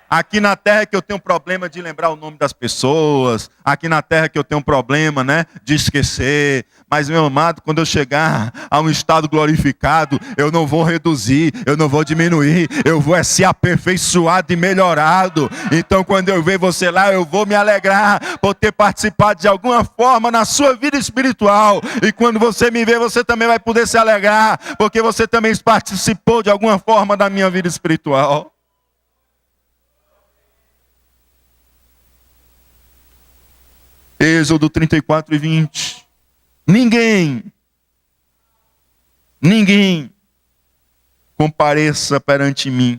Aqui na terra é que eu tenho problema de lembrar o nome das pessoas. Aqui na terra é que eu tenho problema, né, de esquecer. Mas, meu amado, quando eu chegar a um estado glorificado, eu não vou reduzir, eu não vou diminuir. Eu vou ser aperfeiçoado e melhorado. Então, quando eu ver você lá, eu vou me alegrar por ter participado de alguma forma na sua vida espiritual. E quando você me ver, você também vai poder se alegrar, porque você também participou de alguma forma da minha vida espiritual. Êxodo 34 e 20. Ninguém compareça perante mim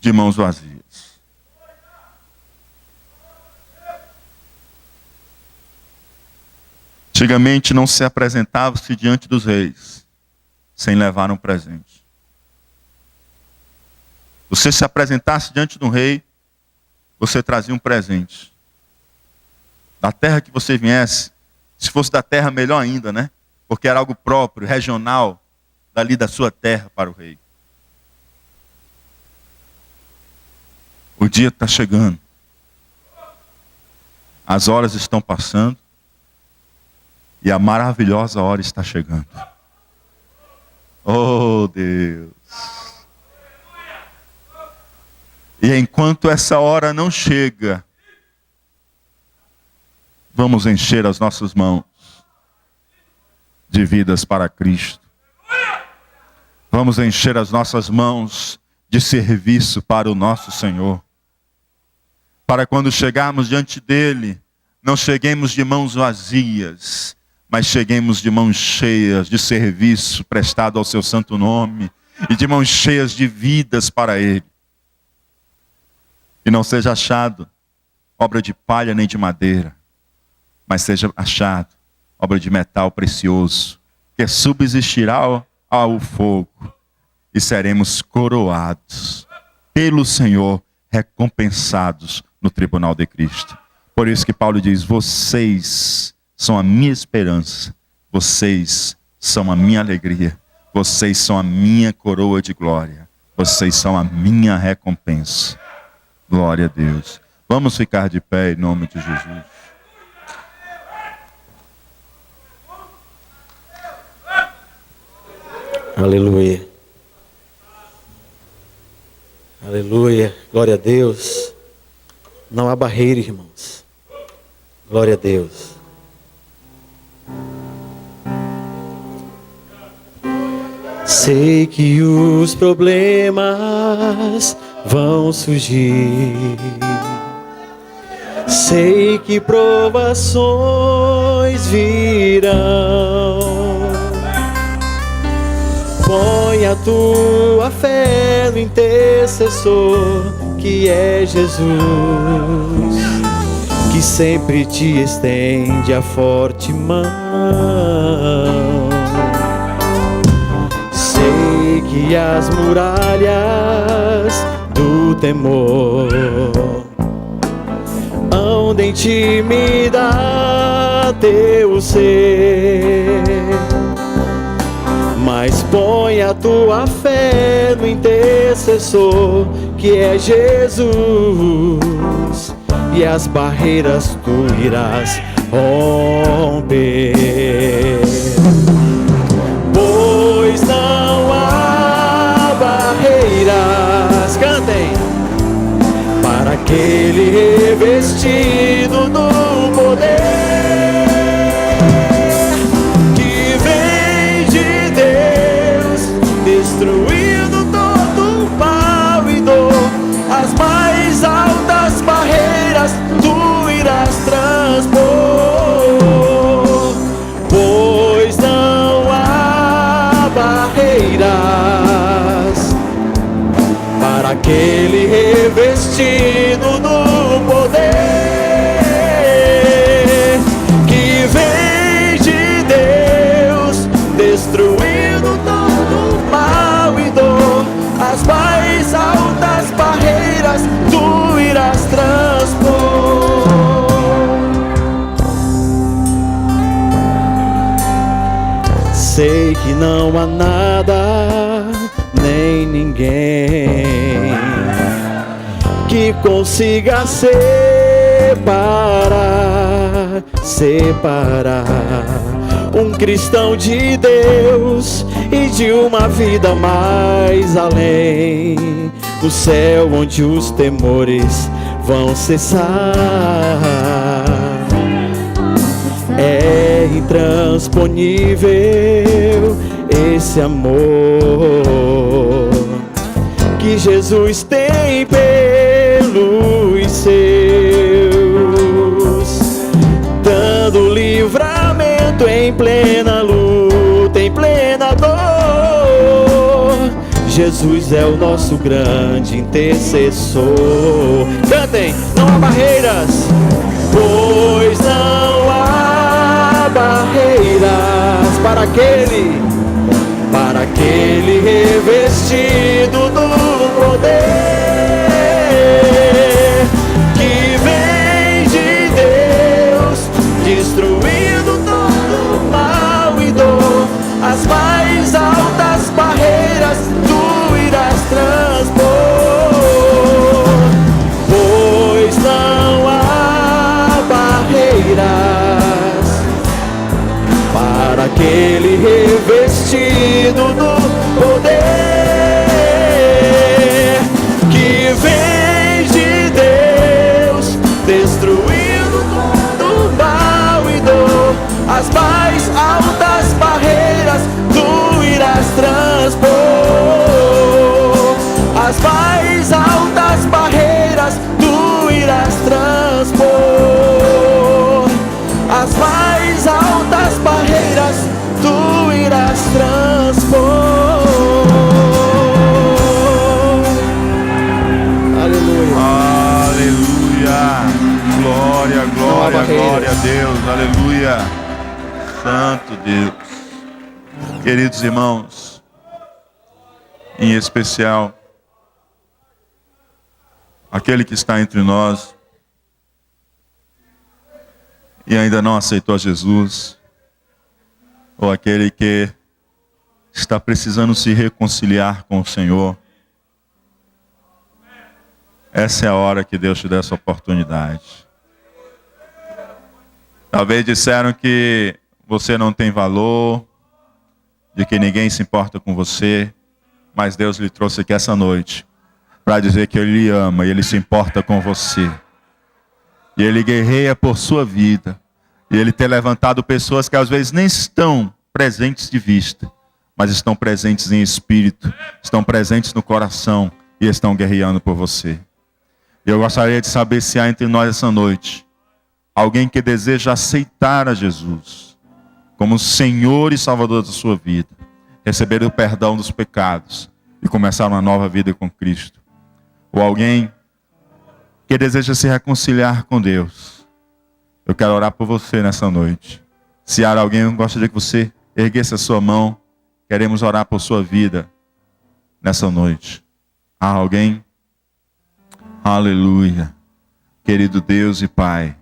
de mãos vazias. Antigamente não se apresentava-se diante dos reis sem levar um presente. Você se apresentasse diante de um rei, você trazia um presente. Da terra que você viesse, se fosse da terra, melhor ainda, né? Porque era algo próprio, regional, dali da sua terra para o rei. O dia está chegando. As horas estão passando. E a maravilhosa hora está chegando. Oh, Deus. E enquanto essa hora não chega, vamos encher as nossas mãos de vidas para Cristo. Vamos encher as nossas mãos de serviço para o nosso Senhor. Para quando chegarmos diante dele, não cheguemos de mãos vazias, mas cheguemos de mãos cheias de serviço prestado ao seu santo nome e de mãos cheias de vidas para ele. E não seja achado obra de palha nem de madeira, mas seja achado obra de metal precioso, que subsistirá ao fogo, e seremos coroados pelo Senhor, recompensados no tribunal de Cristo. Por isso que Paulo diz, vocês são a minha esperança, vocês são a minha alegria, vocês são a minha coroa de glória, vocês são a minha recompensa. Glória a Deus. Vamos ficar de pé em nome de Jesus. Aleluia. Aleluia. Glória a Deus. Não há barreira, irmãos. Glória a Deus. Sei que os problemas vão surgir. Sei que provações virão. põe a tua fé no intercessor, que é Jesus, que sempre te estende a forte mão. Sei que as muralhas do temor hão de intimidar teu ser, mas põe a tua fé no intercessor, que é Jesus, e as barreiras tu irás romper. Pois não há barreiras, cantem, para aquele revestido do poder, que vem de Deus, destruindo todo mal e dor. As mais altas barreiras tu irás transpor. Pois não há barreiras para aquele revestido do poder, que vem de Deus, destruindo todo mal e dor. As mais altas barreiras tu irás transpor. Sei que não há nada nem ninguém que consiga separar um cristão de Deus e de uma vida mais além, no céu onde os temores vão cessar. É intransponível esse amor que Jesus tem pelos seus, dando livramento em plena luta, em plena dor. Jesus é o nosso grande intercessor. Cantem, não há barreiras, pois não há barreiras para aquele revestido do poder, que vem de Deus, destruindo todo mal e dor. As mais altas barreiras tu irás transpor. Pois não há barreiras para aquele revestido do poder, que vem de Deus, destruindo todo mal e dor. As mais altas barreiras tu irás transpor. As mais altas barreiras tu irás transpor. As mais altas barreiras tu irás transpor. Aleluia. Aleluia. Glória, glória, glória a Deus. Aleluia. Santo Deus. Queridos irmãos, em especial aquele que está entre nós e ainda não aceitou Jesus, ou aquele que está precisando se reconciliar com o Senhor, essa é a hora que Deus te dá essa oportunidade. Talvez disseram que você não tem valor, de que ninguém se importa com você, mas Deus lhe trouxe aqui essa noite para dizer que Ele lhe ama e Ele se importa com você. E Ele guerreia por sua vida. E Ele tem levantado pessoas que às vezes nem estão presentes de vista, mas estão presentes em espírito, estão presentes no coração e estão guerreando por você. Eu gostaria de saber se há entre nós essa noite alguém que deseja aceitar a Jesus como Senhor e Salvador da sua vida, receber o perdão dos pecados e começar uma nova vida com Cristo. Ou alguém que deseja se reconciliar com Deus. Eu quero orar por você nessa noite. Se há alguém, eu gostaria que você erguesse a sua mão. Queremos orar por sua vida nessa noite. Há alguém? Aleluia. Querido Deus e Pai,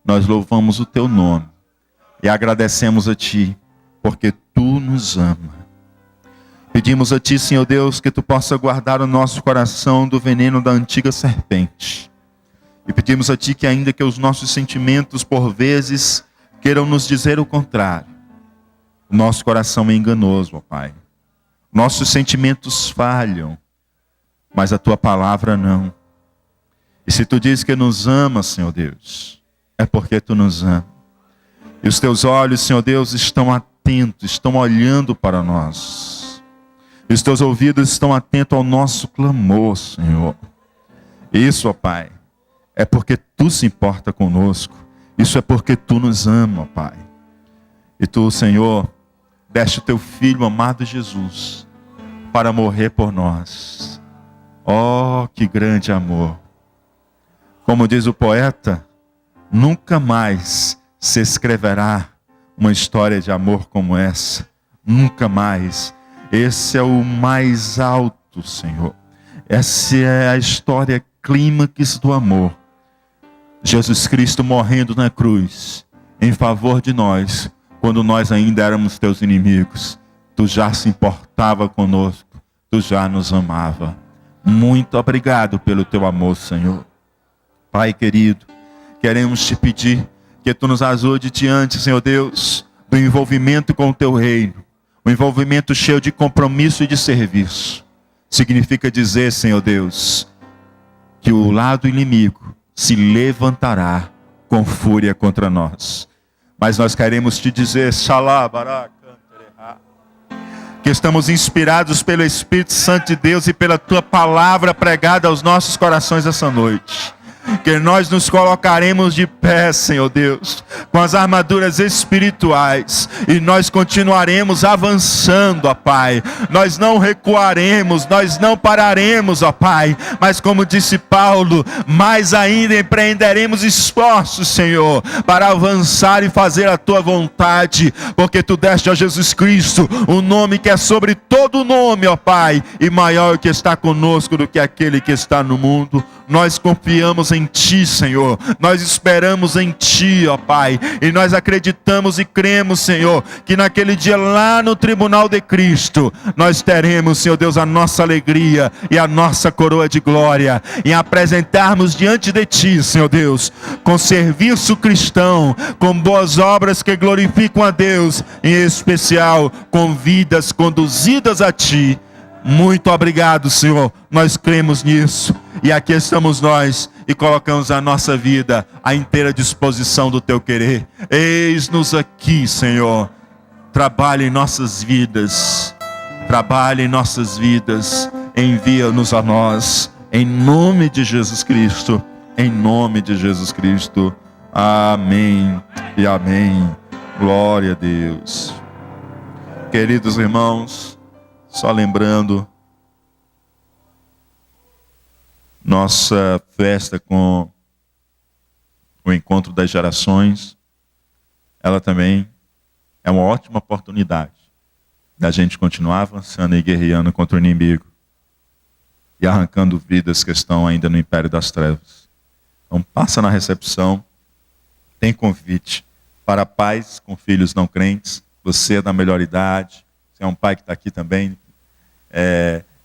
nós louvamos o Teu nome e agradecemos a Ti, porque Tu nos ama. Pedimos a Ti, Senhor Deus, que Tu possa guardar o nosso coração do veneno da antiga serpente. E pedimos a Ti que ainda que os nossos sentimentos, por vezes, queiram nos dizer o contrário, o nosso coração é enganoso, ó Pai. Nossos sentimentos falham, mas a Tua palavra não. E se Tu diz que nos ama, Senhor Deus, é porque Tu nos ama. E os Teus olhos, Senhor Deus, estão atentos, estão olhando para nós. E os Teus ouvidos estão atentos ao nosso clamor, Senhor. Isso, ó Pai, é porque Tu se importa conosco. Isso é porque Tu nos ama, ó Pai. E Tu, Senhor, deste o Teu Filho amado Jesus para morrer por nós. Oh, que grande amor! Como diz o poeta, nunca mais se escreverá uma história de amor como essa. Nunca mais. Esse é o mais alto, Senhor. Essa é a história clímax do amor. Jesus Cristo morrendo na cruz em favor de nós, quando nós ainda éramos Teus inimigos. Tu já se importava conosco, Tu já nos amava. Muito obrigado pelo Teu amor, Senhor. Pai querido, queremos Te pedir que Tu nos ajude diante, Senhor Deus, do envolvimento com o Teu reino. Um envolvimento cheio de compromisso e de serviço. Significa dizer, Senhor Deus, que o lado inimigo se levantará com fúria contra nós. Mas nós queremos Te dizer, que estamos inspirados pelo Espírito Santo de Deus e pela Tua palavra pregada aos nossos corações essa noite. Que nós nos colocaremos de pé, Senhor Deus, com as armaduras espirituais, e nós continuaremos avançando, ó Pai. Nós não recuaremos, nós não pararemos, ó Pai, mas como disse Paulo, mais ainda empreenderemos esforços, Senhor, para avançar e fazer a Tua vontade, porque Tu deste a Jesus Cristo o nome que é sobre todo nome, ó Pai, e maior que está conosco do que aquele que está no mundo. Nós confiamos em Ti, Senhor. Nós esperamos em Ti, ó Pai. E nós acreditamos e cremos, Senhor, que naquele dia lá no tribunal de Cristo, nós teremos, Senhor Deus, a nossa alegria e a nossa coroa de glória, em apresentarmos diante de Ti, Senhor Deus, com serviço cristão, com boas obras que glorificam a Deus, em especial com vidas conduzidas a Ti. Muito obrigado, Senhor. Nós cremos nisso. E aqui estamos nós e colocamos a nossa vida à inteira disposição do Teu querer. Eis-nos aqui, Senhor. Trabalhe em nossas vidas. Trabalhe em nossas vidas. Envia-nos a nós. Em nome de Jesus Cristo. Em nome de Jesus Cristo. Amém e amém. Glória a Deus. Queridos irmãos, só lembrando, nossa festa com o Encontro das Gerações, ela também é uma ótima oportunidade da gente continuar avançando e guerreando contra o inimigo e arrancando vidas que estão ainda no império das trevas. Então passa na recepção, tem convite para pais com filhos não crentes. Você é da melhor idade, você é um pai que está aqui também.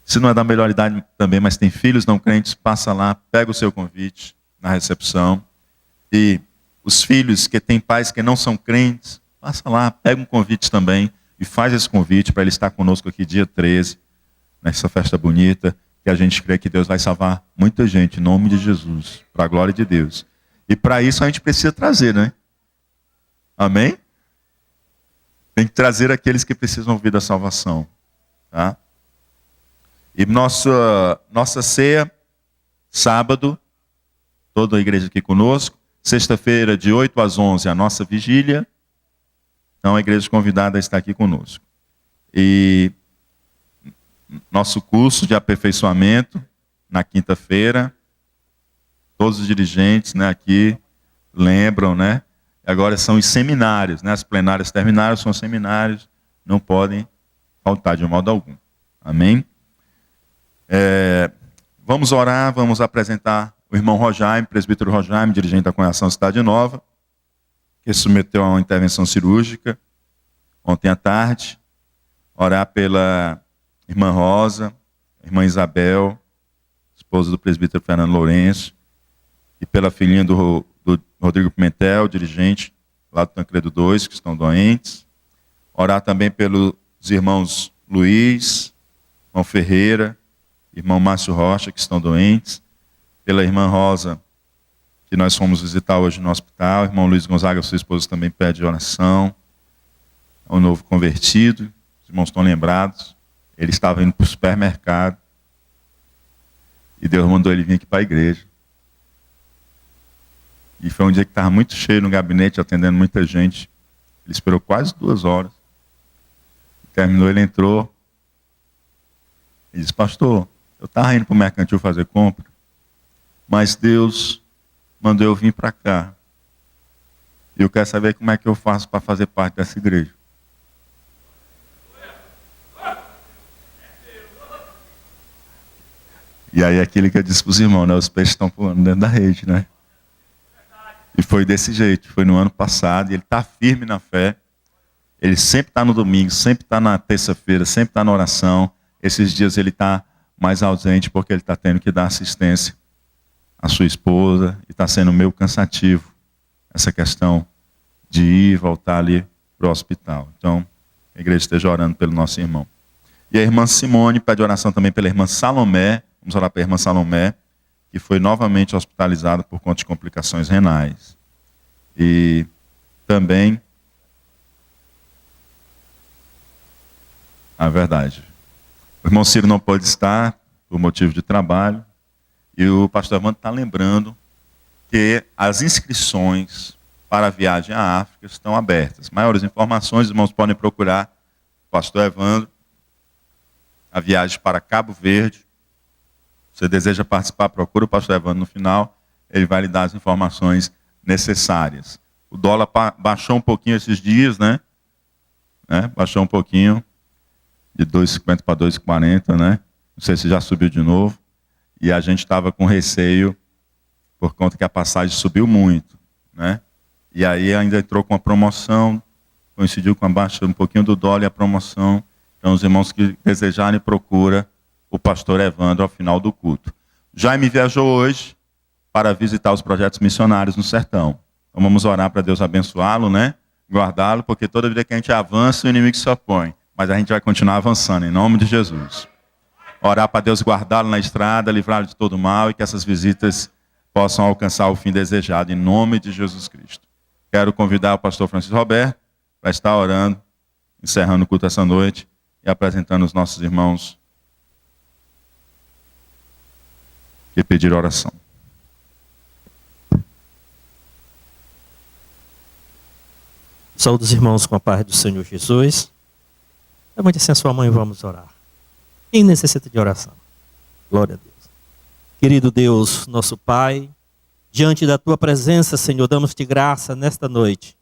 Se não é da melhor idade também, mas tem filhos não crentes, passa lá, pega o seu convite na recepção. E os filhos que têm pais que não são crentes, passa lá, pega um convite também e faz esse convite para ele estar conosco aqui dia 13, nessa festa bonita, que a gente crê que Deus vai salvar muita gente, em nome de Jesus, para a glória de Deus. E para isso a gente precisa trazer, né? Amém? Tem que trazer aqueles que precisam ouvir da salvação, tá? E nossa ceia, sábado, toda a igreja aqui conosco. Sexta-feira, de 8 às 11, a nossa vigília. Então, a igreja convidada está aqui conosco. E nosso curso de aperfeiçoamento, na quinta-feira, todos os dirigentes, né, aqui lembram, né? Agora são os seminários, né? As plenárias terminaram, são seminários, não podem faltar de modo algum. Amém? Vamos orar, vamos apresentar o irmão Rojaime, presbítero Rojaime, dirigente da Congregação Cidade Nova, que se submeteu a uma intervenção cirúrgica ontem à tarde. Orar pela irmã Rosa, irmã Isabel, esposa do presbítero Fernando Lourenço, e pela filhinha do Rodrigo Pimentel, dirigente lá do Tancredo 2, que estão doentes. Orar também pelos irmãos Luiz, irmão Ferreira, irmão Márcio Rocha, que estão doentes. Pela irmã Rosa, que nós fomos visitar hoje no hospital. Irmão Luiz Gonzaga, sua esposa, também pede oração. É um novo convertido. Os irmãos estão lembrados. Ele estava indo para o supermercado. E Deus mandou ele vir aqui para a igreja. E foi um dia que estava muito cheio no gabinete, atendendo muita gente. Ele esperou quase 2 horas. Terminou, ele entrou. Ele disse: pastor, eu estava indo para o mercantil fazer compra, mas Deus mandou eu vir para cá. E eu quero saber como é que eu faço para fazer parte dessa igreja. E aí aquilo que eu disse para os irmãos, né? Os peixes estão pulando dentro da rede, né? E foi desse jeito, foi no ano passado, e ele está firme na fé. Ele sempre está no domingo, sempre está na terça-feira, sempre está na oração. Esses dias ele está mais ausente porque ele está tendo que dar assistência à sua esposa, e está sendo meio cansativo essa questão de ir e voltar ali para o hospital. Então, a igreja esteja orando pelo nosso irmão. E a irmã Simone pede oração também pela irmã Salomé. Vamos orar pela irmã Salomé, que foi novamente hospitalizada por conta de complicações renais. E também, a verdade, o irmão Ciro não pode estar por motivo de trabalho, e o pastor Evandro está lembrando que as inscrições para a viagem à África estão abertas. Maiores informações, os irmãos podem procurar o pastor Evandro, a viagem para Cabo Verde. Se você deseja participar, procura o pastor Evandro no final, ele vai lhe dar as informações necessárias. O dólar baixou um pouquinho esses dias, né? Baixou um pouquinho, de 2,50 para 2,40, né? Não sei se já subiu de novo. E a gente estava com receio, por conta que a passagem subiu muito, né? E aí ainda entrou com a promoção, coincidiu com a baixa um pouquinho do dólar e a promoção. Então, os irmãos que desejarem, procura o pastor Evandro ao final do culto. Jaime viajou hoje para visitar os projetos missionários no sertão. Então vamos orar para Deus abençoá-lo, né? Guardá-lo, porque toda vida que a gente avança, o inimigo se opõe. Mas a gente vai continuar avançando, em nome de Jesus. Orar para Deus guardá-lo na estrada, livrá-lo de todo mal, e que essas visitas possam alcançar o fim desejado, em nome de Jesus Cristo. Quero convidar o pastor Francisco Roberto para estar orando, encerrando o culto essa noite e apresentando os nossos irmãos que pediram oração. Saúde os irmãos com a paz do Senhor Jesus. Levante assim a sua mão e vamos orar. Quem necessita de oração? Glória a Deus. Querido Deus, nosso Pai, diante da Tua presença, Senhor, damos-te graça nesta noite,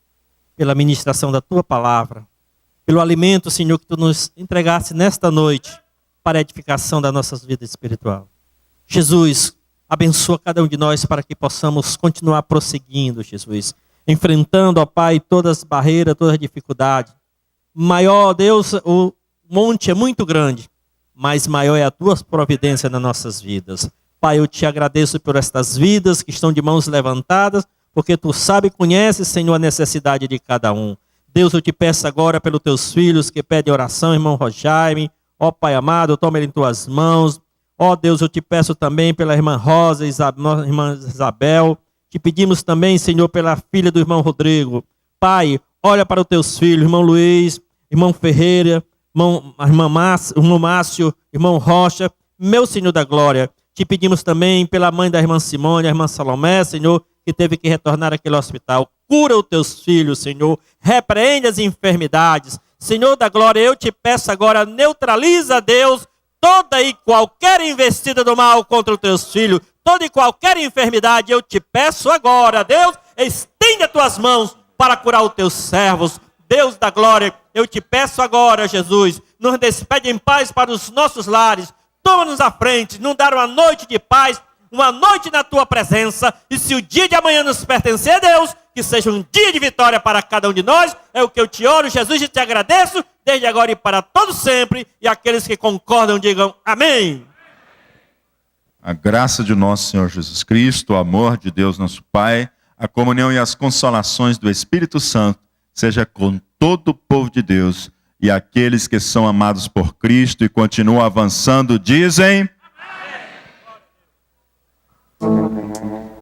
pela ministração da Tua palavra, pelo alimento, Senhor, que Tu nos entregaste nesta noite, para a edificação da nossa vida espiritual. Jesus, abençoa cada um de nós para que possamos continuar prosseguindo, Jesus, enfrentando, ó Pai, todas as barreiras, todas as dificuldades. Maior, Deus, o monte é muito grande, mas maior é a Tua providência nas nossas vidas. Pai, eu te agradeço por estas vidas que estão de mãos levantadas, porque Tu sabe e conheces, Senhor, a necessidade de cada um. Deus, eu te peço agora pelos Teus filhos que pedem oração, irmão Rojaime. Ó Pai amado, toma ele em Tuas mãos. Ó Deus, eu te peço também pela irmã Rosa, irmã Isabel. Te pedimos também, Senhor, pela filha do irmão Rodrigo. Pai, olha para os Teus filhos, irmão Luiz, irmão Ferreira, irmão Márcio, irmão Rocha, meu Senhor da glória. Te pedimos também pela mãe da irmã Simone, a irmã Salomé, Senhor, que teve que retornar àquele hospital. Cura os Teus filhos, Senhor. Repreende as enfermidades. Senhor da glória, eu te peço agora, neutraliza, Deus, toda e qualquer investida do mal contra os teus filhos, toda e qualquer enfermidade, eu te peço agora, Deus, estende as tuas mãos para curar os teus servos. Deus da glória, eu te peço agora, Jesus, nos despede em paz para os nossos lares, toma-nos à frente, nos dar uma noite de paz, uma noite na tua presença, e se o dia de amanhã nos pertencer, Deus, que seja um dia de vitória para cada um de nós, é o que eu te oro, Jesus, e te agradeço, desde agora e para todo sempre, e aqueles que concordam digam amém. A graça de nosso Senhor Jesus Cristo, o amor de Deus nosso Pai, a comunhão e as consolações do Espírito Santo, seja com todo o povo de Deus, e aqueles que são amados por Cristo e continuam avançando, dizem...